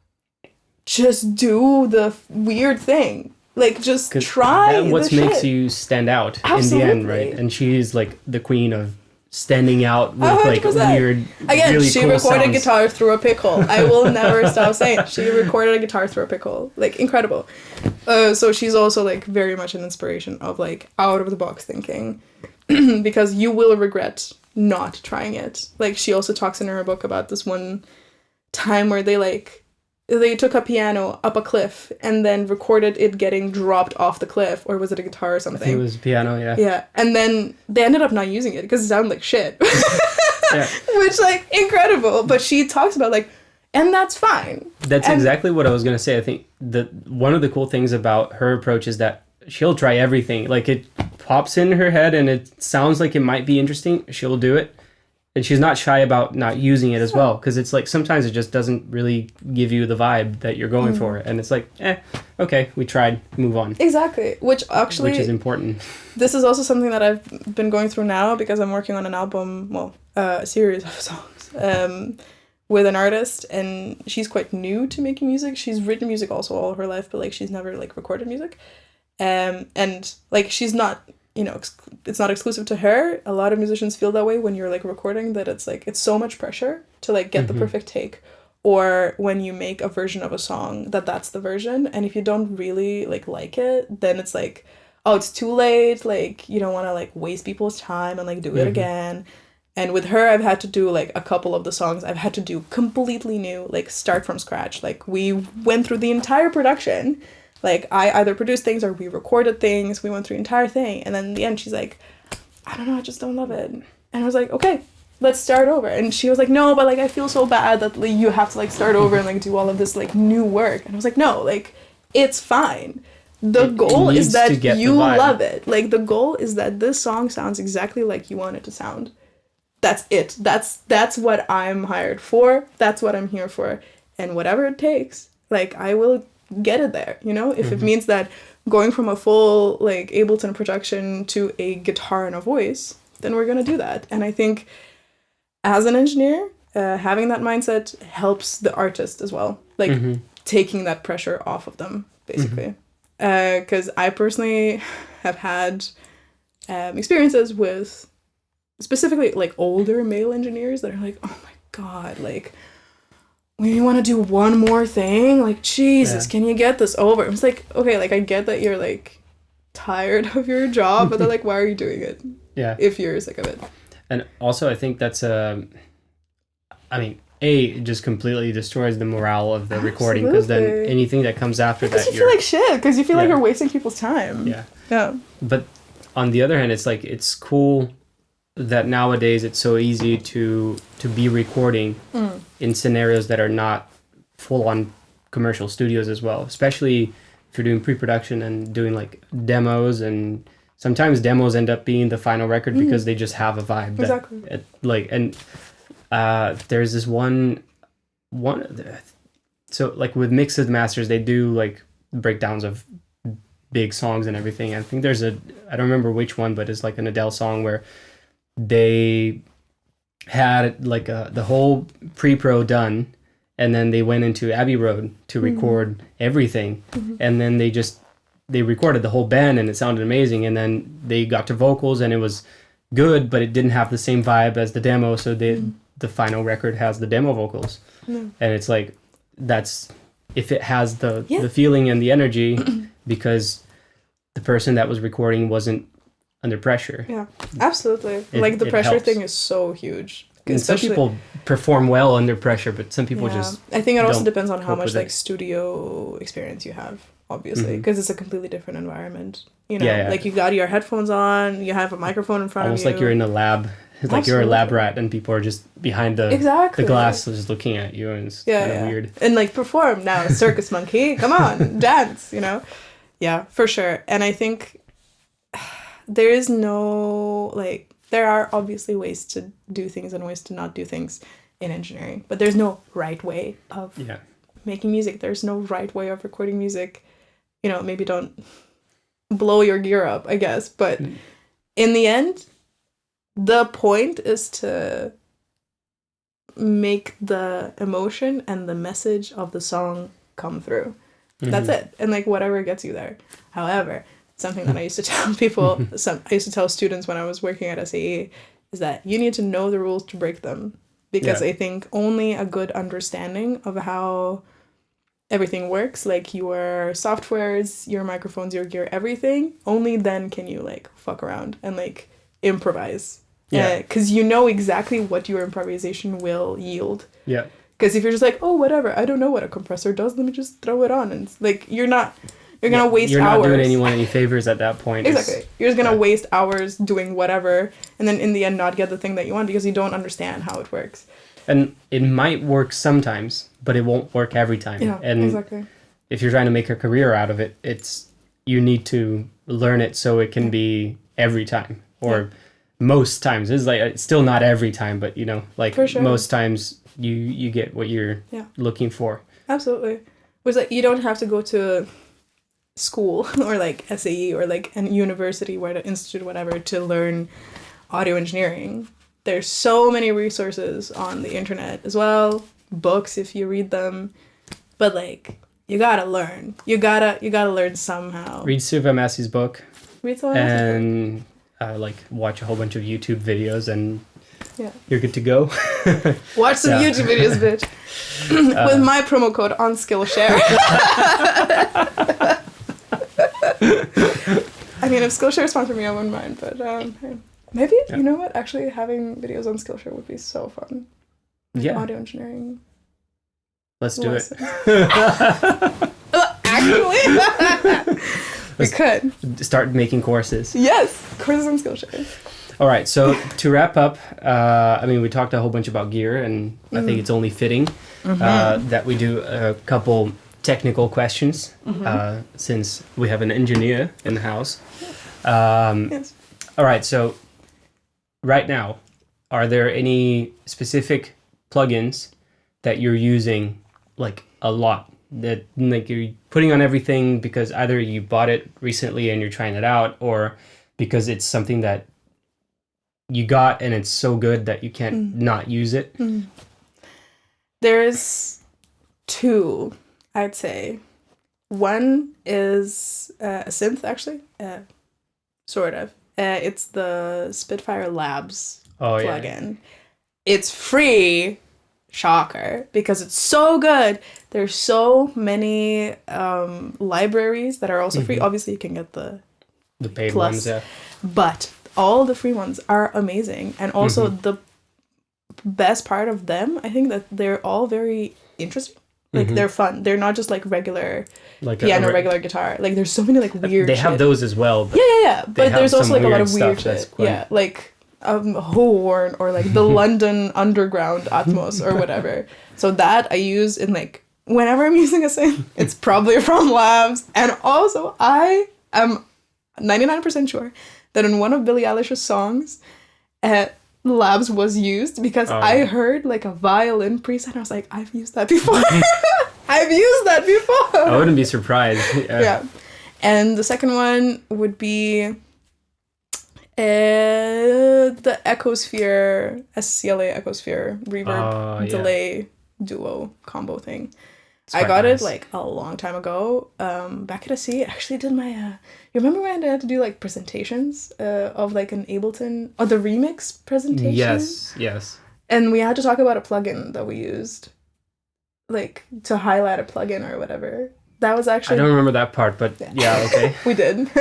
just do the weird thing. Like, just try that's what makes shit. you stand out Absolutely. in the end, right? And she's like the queen of standing out with 100%. like weird, Again, really she cool recorded sounds. guitar through a pickle. I will never stop saying it. She recorded a guitar through a pickle. Like, incredible. So she's also like very much an inspiration of like out of the box thinking, because you will regret not trying it. Like, she also talks in her book about this one time where they took a piano up a cliff and then recorded it getting dropped off the cliff, or was it a guitar or something? I think it was piano, yeah. Yeah, and then they ended up not using it because it sounded like shit. Yeah. Which, like, incredible. But she talks about, like, and that's fine. That's exactly what I was going to say. I think that one of the cool things about her approach is that she'll try everything. Like, it pops in her head and it sounds like it might be interesting. She'll do it. And she's not shy about not using it as well, because it's like sometimes it just doesn't really give you the vibe that you're going for. And it's like, okay, we tried, move on. Exactly. Which is important. This is also something that I've been going through now, because I'm working on an album, a series of songs with an artist, and she's quite new to making music. She's written music also all her life, but like she's never like recorded music. And like she's not, you know, it's not exclusive to her. A lot of musicians feel that way when you're like recording, that it's like, it's so much pressure to like get the perfect take, or when you make a version of a song that's the version, and if you don't really like it, then it's like, oh, it's too late, like you don't want to like waste people's time and like do it again. And with her, I've had to do like a couple of the songs I've had to do completely new, like start from scratch. Like we went through the entire production. Like, I either produced things or we recorded things. We went through the entire thing. And then in the end, she's like, I don't know, I just don't love it. And I was like, okay, let's start over. And she was like, no, but, like, I feel so bad that like, you have to, like, start over and, like, do all of this, like, new work. And I was like, no, like, it's fine. The goal is that you love it. Like, the goal is that this song sounds exactly like you want it to sound. That's it. That's what I'm hired for. That's what I'm here for. And whatever it takes, like, I will get it there, you know? If it means that going from a full, like, Ableton production to a guitar and a voice, then we're gonna do that. And I think as an engineer, having that mindset helps the artist as well. Like, taking that pressure off of them, basically. Because I personally have had experiences with specifically, like, older male engineers that are like, oh my god, like, we want to do one more thing. Like, Jesus, Yeah. can you get this over? It's like, okay, like I get that you're like tired of your job, but then like, why are you doing it Yeah. if you're sick of it? And also, I think that's it just completely destroys the morale of the recording, because then Absolutely. anything that comes after Because that, you feel like shit. Because you feel like Yeah. you're wasting people's time. yeah. Yeah. But on the other hand, it's like, it's cool that nowadays it's so easy to be recording in scenarios that are not full on commercial studios as well, especially if you're doing pre-production and doing like demos, and sometimes demos end up being the final record because they just have a vibe that, Exactly. there's this one so like with mixes and masters, they do like breakdowns of big songs and everything. I think there's I don't remember which one, but it's like an Adele song where they had like the whole pre-pro done, and then they went into Abbey Road to record everything, and then they recorded the whole band, and it sounded amazing, and then they got to vocals and it was good, but it didn't have the same vibe as the demo, so the final record has the demo vocals. And it's like, that's if it has the feeling and the energy, because the person that was recording wasn't under pressure. Yeah, absolutely. Like the pressure helps. thing is so huge. And some people perform well under pressure, but some people just I think it also don't depends on how cope much with like it. studio experience you have, obviously, because it's a completely different environment. You know, Yeah. like you got your headphones on, you have a microphone in front almost of you. like you're in a lab. It's like you're a lab Absolutely. rat and people are just behind the glass just looking at you, and it's kind of weird. And like perform now, circus monkey, come on, dance, you know? Yeah, for sure. And I think there is no, like, there are obviously ways to do things and ways to not do things in engineering, but there's no right way of making music. There's no right way of recording music. You know, maybe don't blow your gear up, I guess, but in the end, the point is to make the emotion and the message of the song come through. That's it. And like whatever gets you there. However, something that I used to tell people, I used to tell students when I was working at SAE, is that you need to know the rules to break them. Because I think only a good understanding of how everything works, like your softwares, your microphones, your gear, everything, only then can you like fuck around and like improvise. Yeah. Because you know exactly what your improvisation will yield. Yeah. Because if you're just like, oh, whatever, I don't know what a compressor does, let me just throw it on. And it's like, you're going to waste hours. You're not doing anyone any favors at that point. Exactly. You're just going to waste hours doing whatever, and then in the end not get the thing that you want because you don't understand how it works. And it might work sometimes, but it won't work every time. Yeah, and exactly. If you're trying to make a career out of it, you need to learn it so it can be every time, or most times. It's still not every time, but you know, like for sure. Most times you get what you're looking for. Absolutely. Which like you don't have to go to school or like SAE or like a university or an institute, whatever, to learn audio engineering. There's so many resources on the internet as well, books if you read them, but like you gotta learn. You gotta learn somehow. Read Suva Massey's book. Read someone else's book. And like watch a whole bunch of YouTube videos and you're good to go. Watch some YouTube videos, bitch. With my promo code on Skillshare. I mean, if Skillshare sponsored me, I wouldn't mind, but maybe, you know what? Actually, having videos on Skillshare would be so fun. Audio engineering. Let's do it. Actually, we could. Start making courses. Yes, courses on Skillshare. All right, so to wrap up, we talked a whole bunch about gear, and I think it's only fitting that we do a couple technical questions since we have an engineer in the house. Yes. All right, so right now, are there any specific plugins that you're using like a lot, that like you're putting on everything because either you bought it recently and you're trying it out, or because it's something that you got and it's so good that you can't not use it? There's two, I'd say. One is a synth, actually. Sort of. It's the Spitfire Labs plugin. It's free. shocker, because it's so good. There's so many libraries that are also free. Obviously, you can get the paid plus, ones, yeah. but all the free ones are amazing. And also the best part of them, I think that they're all very interesting. Like they're fun. They're not just like regular like piano, regular guitar. Like there's so many like weird. They have shit. Those as well. But Yeah. But there's also like a lot of weird stuff. shit. Yeah, like horn or like the London Underground Atmos or whatever. So that I use in like whenever I'm using a synth, it's probably from Labs. And also I am 99% sure that in one of Billie Eilish's songs, Labs was used, because I heard like a violin preset and I was like, I've used that before. I've used that before. I wouldn't be surprised. Yeah. And the second one would be the Echosphere, SCLA Echosphere reverb delay duo combo thing. I got it like a long time ago. Back at SC, I actually did my. You remember when I had to do like presentations of like an Ableton, or the remix presentation? Yes. And we had to talk about a plugin that we used, like to highlight a plugin or whatever. That was actually. I don't remember that part, but yeah, okay. We did,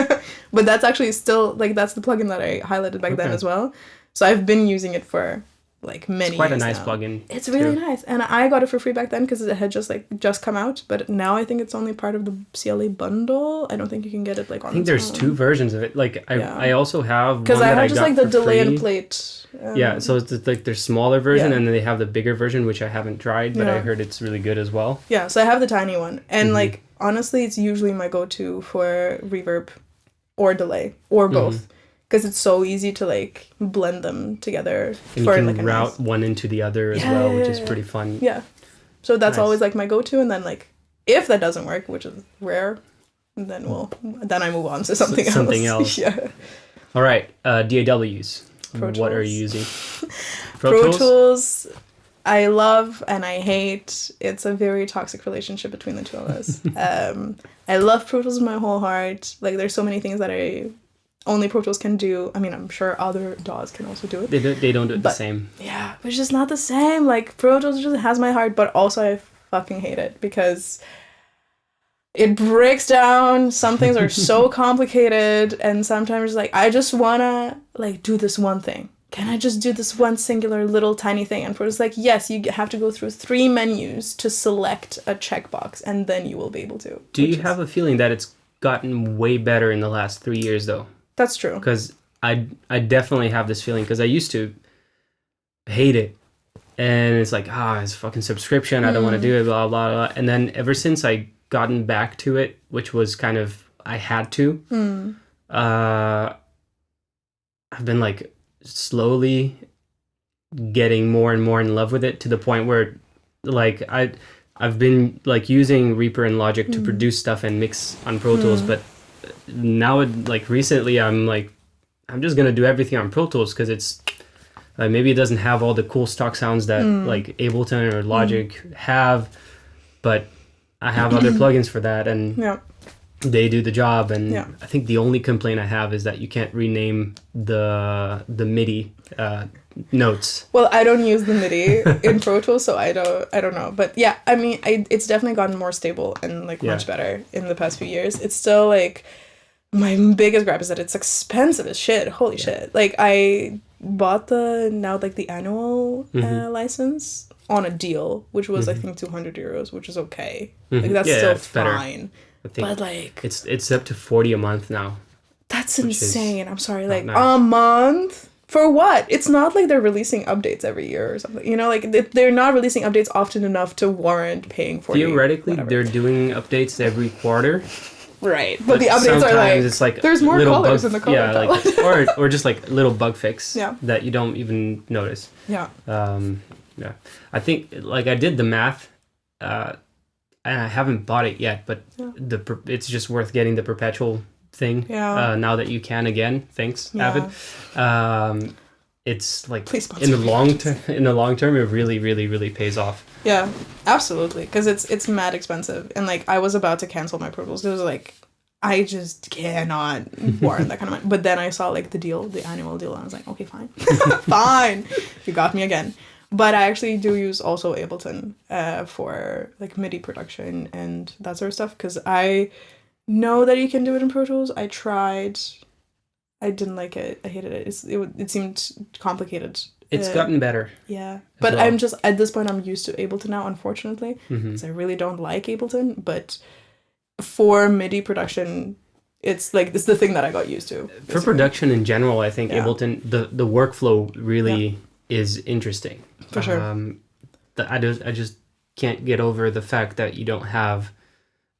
but that's actually still like that's the plugin that I highlighted back then as well. So I've been using it for like many years. It's quite a nice plugin. It's really nice, and I got it for free back then because it had just come out. But now I think it's only part of the CLA bundle. I don't think you can get it like on. I think there's two versions of it. Like I also have because I have just like the delay and plate. Yeah, so it's like their smaller version, and then they have the bigger version, which I haven't tried, but I heard it's really good as well. Yeah, so I have the tiny one, and like honestly, it's usually my go-to for reverb or delay or both. Because it's so easy to like blend them together. And for you can like a route one into the other as well, which is pretty fun. Yeah. So that's always like my go-to, and then like if that doesn't work, which is rare, then I move on to something else. Something else. Yeah. All right, DAWs. Pro what are Tools. you using? Pro Tools, I love and I hate. It's a very toxic relationship between the two of us. I love Pro Tools with my whole heart. Like there's so many things that only Pro Tools can do. I mean, I'm sure other DAWs can also do it. They don't do it the same. Yeah, but it's just not the same. Like, Pro Tools just has my heart, but also I fucking hate it because it breaks down. Some things are so complicated, and sometimes, like, I just wanna, like, do this one thing. Can I just do this one singular little tiny thing? And Pro Tools is like, yes, you have to go through 3 menus to select a checkbox, and then you will be able to. Do you have a feeling that it's gotten way better in the last 3 years, though? That's true. Because I definitely have this feeling, because I used to hate it. And it's like, it's fucking subscription. I don't want to do it, blah, blah, blah. And then ever since I gotten back to it, which was kind of, I had to, I've been like slowly getting more and more in love with it, to the point where like I've been like using Reaper and Logic to produce stuff and mix on Pro Tools, but now like recently I'm just gonna do everything on Pro Tools, because it's maybe it doesn't have all the cool stock sounds that like Ableton or Logic have, but I have other plugins for that, and they do the job. And I think the only complaint I have is that you can't rename the MIDI notes. Well, I don't use the MIDI in Pro Tools, so I don't know. But yeah, I mean, it's definitely gotten more stable and like much better in the past few years. It's still like my biggest gripe is that it's expensive as shit. Holy shit! Like I bought the annual license on a deal, which was I think 200 euros, which is okay. Like that's still fine. I think but like it's up to 40 a month now. That's insane. I'm sorry, like a month. For what? It's not like they're releasing updates every year or something. You know, like they're not releasing updates often enough to warrant paying for it. Theoretically, they're doing updates every quarter. Right. But the updates are like, it's like there's more colors in the color palette. like, or just like little bug fix that you don't even notice. Yeah. I think like I did the math, and I haven't bought it yet, but it's just worth getting the perpetual thing now that you can again. Thanks, Avid. It's like in the long term it really, really, really pays off. Yeah, absolutely, because it's mad expensive, and like I was about to cancel my Pro Tools. It was like I just cannot warrant that kind of money. But then I saw like the annual deal, and I was like, okay, fine, fine, you got me again. But I actually do use also Ableton for like MIDI production and that sort of stuff, because I know that you can do it in Pro Tools. I tried. I didn't like it. I hated it. It seemed complicated. It's gotten better. Yeah. But well. I'm just, at this point, I'm used to Ableton now, unfortunately, because I really don't like Ableton. But for MIDI production, it's the thing that I got used to. Basically. For production in general, I think Ableton, the workflow really is interesting. For sure. I just can't get over the fact that you don't have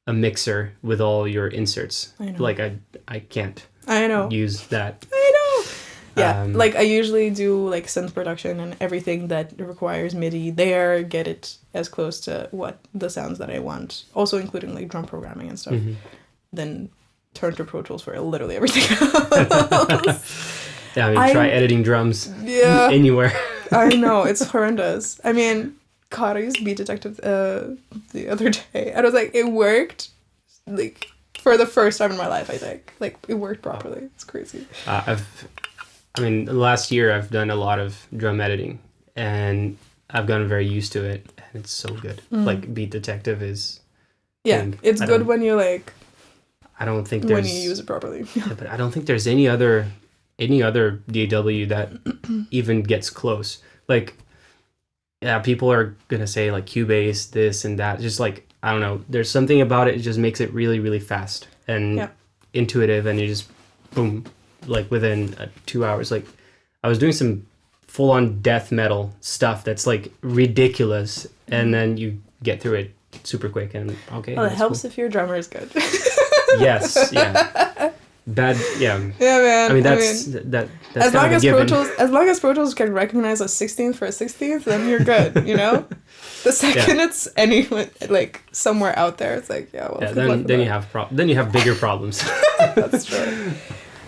a mixer with all your inserts. I know. Like, I can't use that. I know. Yeah, like I usually do like synth production and everything that requires MIDI there, get it as close to what the sounds that I want, also including like drum programming and stuff. Then turn to Pro Tools for literally everything else. Yeah, I mean, try editing drums anywhere. I know, it's horrendous. I mean, God, I used Beat Detective the other day, and I was like, it worked, like, for the first time in my life, I think. Like, it worked properly. It's crazy. Last year I've done a lot of drum editing, and I've gotten very used to it, and it's so good. Like, Beat Detective is... Yeah, it's good when you, like... I don't think there's... When you use it properly. Yeah, but I don't think there's any other DAW that even gets close. Like, yeah, people are gonna say like Cubase, this and that. Just like, I don't know. There's something about it. It just makes it really, really fast and intuitive, and you just boom, like within 2 hours. Like, I was doing some full-on death metal stuff that's like ridiculous, and then you get through it super quick. And okay, well, it helps if your drummer is good. Yes, yeah. Bad, yeah. Yeah, man. I mean, that's as long as Pro Tools, as long as Pro Tools can recognize a 16th for a 16th, then you're good. You know, the second it's anyone like somewhere out there, it's like then you have bigger problems. That's true.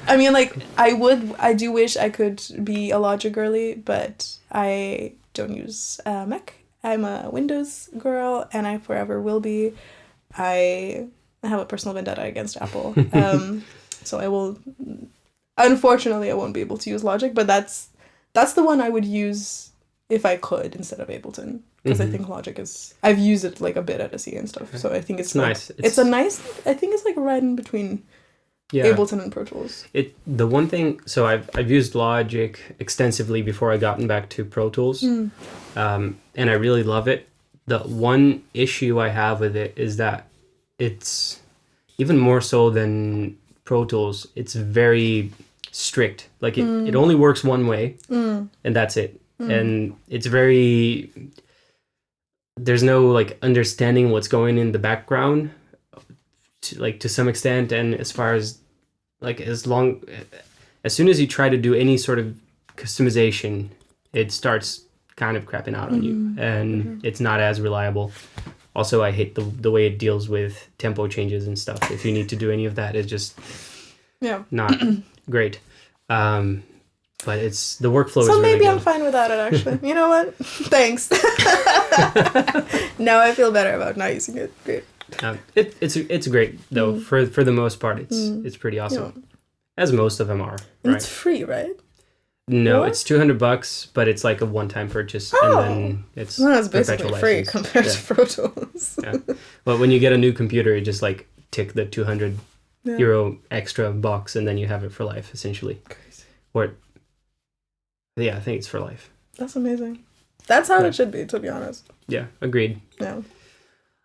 I mean, like I do wish I could be a Logic girly, but I don't use Mac. I'm a Windows girl, and I forever will be. I have a personal vendetta against Apple. So I will, unfortunately, I won't be able to use Logic, but that's the one I would use if I could instead of Ableton, because I think Logic is, I've used it like a bit at SE and stuff, so I think it's like, nice. It's a nice, I think it's like right in between Ableton and Pro Tools. The one thing, so I've used Logic extensively before I gotten back to Pro Tools, and I really love it. The one issue I have with it is that it's, even more so than Pro Tools, it's very strict. Like it only works one way, and that's it. And it's very, there's no like understanding what's going in the background, to some extent. And as far as like as soon as you try to do any sort of customization, it starts kind of crapping out on you, and it's not as reliable. Also, I hate the way it deals with tempo changes and stuff. If you need to do any of that, it's just not great. But it's, the workflow is really good. So maybe I'm fine without it, actually. You know what? Thanks. Now I feel better about not using it. Great. It's great, though. For the most part, it's pretty awesome. As most of them are. And it's free, right? No, it's $200, but it's like a one-time purchase, and then it's basically free compared to Pro Tools. But when you get a new computer, you just like tick the €200 extra box, and then you have it for life, essentially. Crazy. Or, yeah, I think it's for life. That's amazing. That's how it should be, to be honest. Yeah, agreed. Yeah.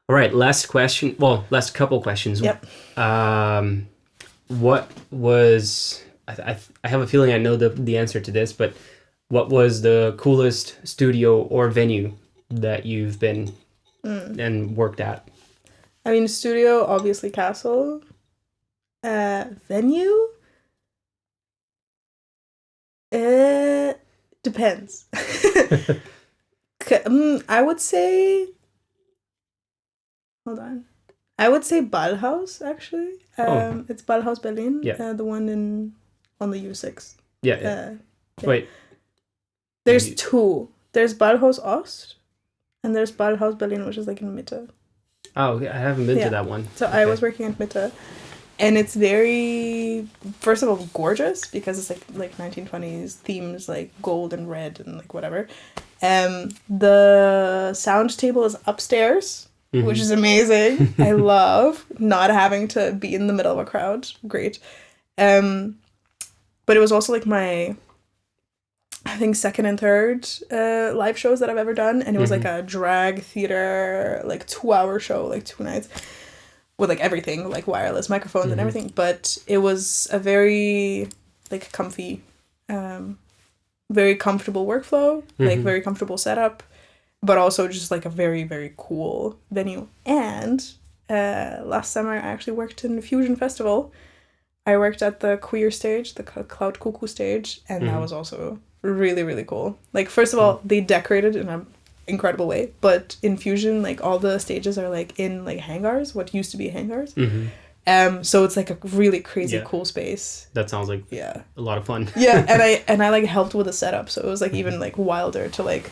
All right, last question. Well, last couple questions. Yep. What was... I have a feeling I know the answer to this, but what was the coolest studio or venue that you've been and worked at? I mean, studio, obviously Castle. Venue? It depends. I would say... Hold on. I would say Ballhaus, actually. It's Ballhaus Berlin, the one on the U6. Wait. There's two. There's Ballhaus Ost, and there's Ballhaus Berlin, which is like in Mitte. Oh, okay. I haven't been to that one. So I was working at Mitte, and it's very, first of all, gorgeous, because it's like 1920s themes, like gold and red and like whatever. The sound table is upstairs, which is amazing. I love not having to be in the middle of a crowd. Great. But it was also like my, I think, second and third live shows that I've ever done. And it was like a drag theater, like 2-hour show, like 2 nights with like everything, like wireless microphones and everything. But it was a very like comfy, very comfortable workflow, like very comfortable setup, but also just like a very, very cool venue. And last summer I actually worked in Fusion Festival. I worked at the queer stage, the Cloud Cuckoo stage, and that was also really, really cool. Like, first of all, they decorated in an incredible way, but in Fusion, like, all the stages are, like, in, like, hangars, what used to be hangars. So it's, like, a really crazy cool space. That sounds like a lot of fun. and I, like, helped with the setup, so it was, like, even, like, wilder to, like,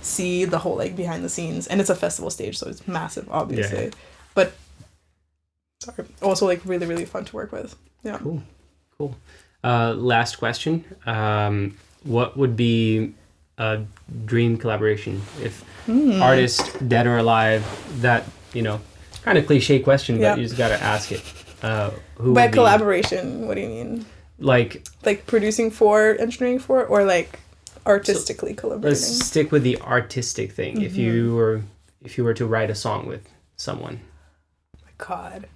see the whole, like, behind the scenes. And it's a festival stage, so it's massive, obviously. But, sorry, also, like, really, really fun to work with. Yeah. Cool. Last question. What would be a dream collaboration? If artist, dead or alive, that, kind of cliche question, but you just got to ask it. Who By collaboration, what do you mean? Like producing for, engineering for, or like artistically collaborating? Let's stick with the artistic thing. If you were to write a song with someone. Oh my God.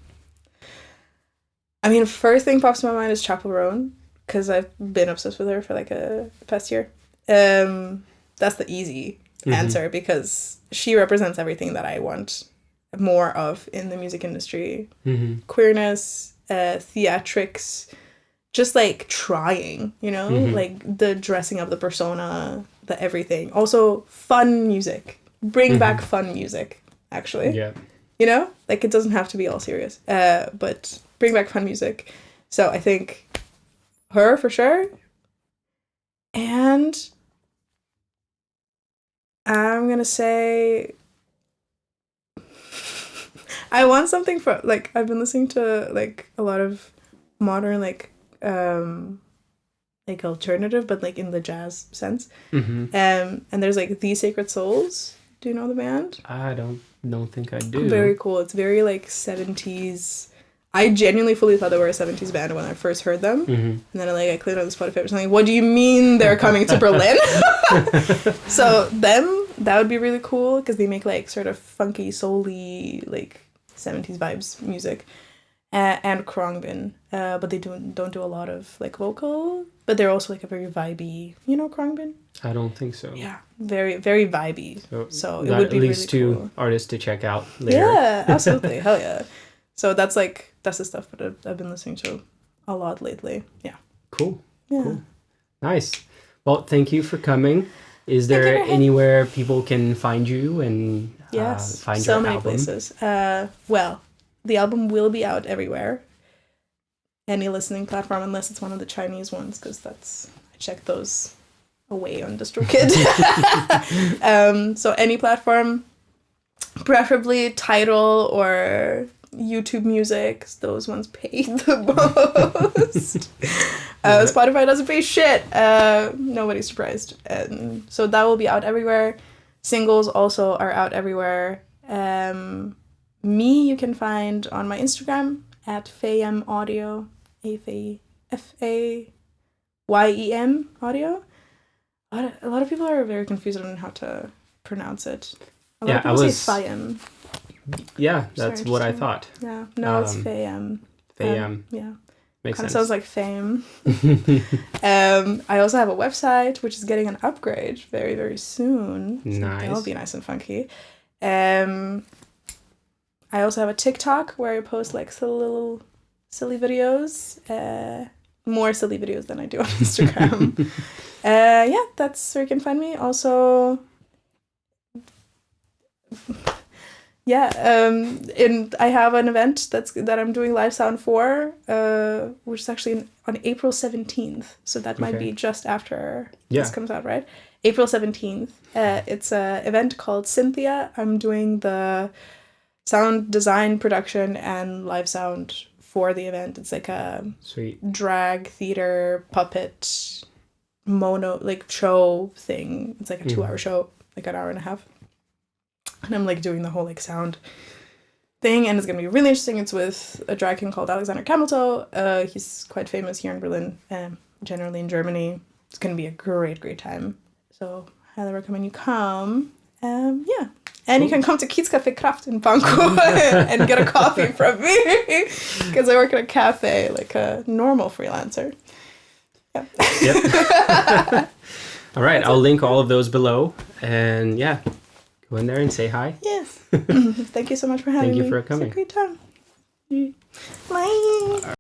I mean, first thing pops to my mind is Chappell Roan, because I've been obsessed with her for like a past year. That's the easy answer, because she represents everything that I want more of in the music industry. Queerness, theatrics, just like trying, like the dressing up the persona, the everything. Also fun music. Bring back fun music, actually. Yeah. Like it doesn't have to be all serious. But bring back fun music. So I think her for sure. And I'm going to say I want something for, like, I've been listening to like a lot of modern like alternative, but like in the jazz sense. And there's like The Sacred Souls. Do you know the band? I don't think I do. Very cool. It's very like 70s. I genuinely fully thought they were a 70s band when I first heard them. And then I clicked on the Spotify or something. What do you mean they're coming to Berlin? So them, that would be really cool, because they make like sort of funky, soul-y, like 70s vibes music. And Krongbin. But they don't do a lot of like vocal, but they're also like a very vibey, Krongbin? I don't think so. Yeah, very, very vibey. So it would be at least really two cool. artists to check out later. Yeah, absolutely. Hell yeah. So that's the stuff that I've been listening to a lot lately. Yeah. Cool. Yeah. Cool. Nice. Well, thank you for coming. Is there anywhere people can find you and find your album? So many places. Well, the album will be out everywhere. Any listening platform, unless it's one of the Chinese ones, because I checked those away on DistroKid. So any platform, preferably Tidal or YouTube Music, those ones pay the most. Spotify doesn't pay shit. Nobody's surprised. And so that will be out everywhere. Singles also are out everywhere. Me you can find on my Instagram at Fayem Audio, Fayem Audio. A lot of people are very confused on how to pronounce it. A lot of people say Fayem. Yeah, that's what I thought. Yeah, no, it's Fayem. Fayem. Yeah. Makes kind of sense. sounds like fame. I also have a website, which is getting an upgrade very, very soon. Nice. That'll be nice and funky. I also have a TikTok where I post like little silly videos. More silly videos than I do on Instagram. Yeah, that's where you can find me. Also, yeah, and I have an event that I'm doing live sound for, which is actually on April 17th. So that might be just after this comes out, right? April 17th. It's an event called Cynthia. I'm doing the sound design, production, and live sound for the event. It's like a sweet drag theater puppet mono like show thing. It's like a 2-hour show, like an hour and a half. And I'm like doing the whole like sound thing, and it's gonna be really interesting. It's with a drag king called Alexander Cameltoe. He's quite famous here in Berlin, generally in Germany. It's gonna be a great time. So highly recommend you come. Yeah. And you can come to Kiez Café Kraft in Bangkok and get a coffee from me because I work at a cafe like a normal freelancer. Yeah. Yep. All right. I'll link all of those below. And yeah, go in there and say hi. Yes. Thank you so much for having me. Thank you for coming. It's a great time. Bye.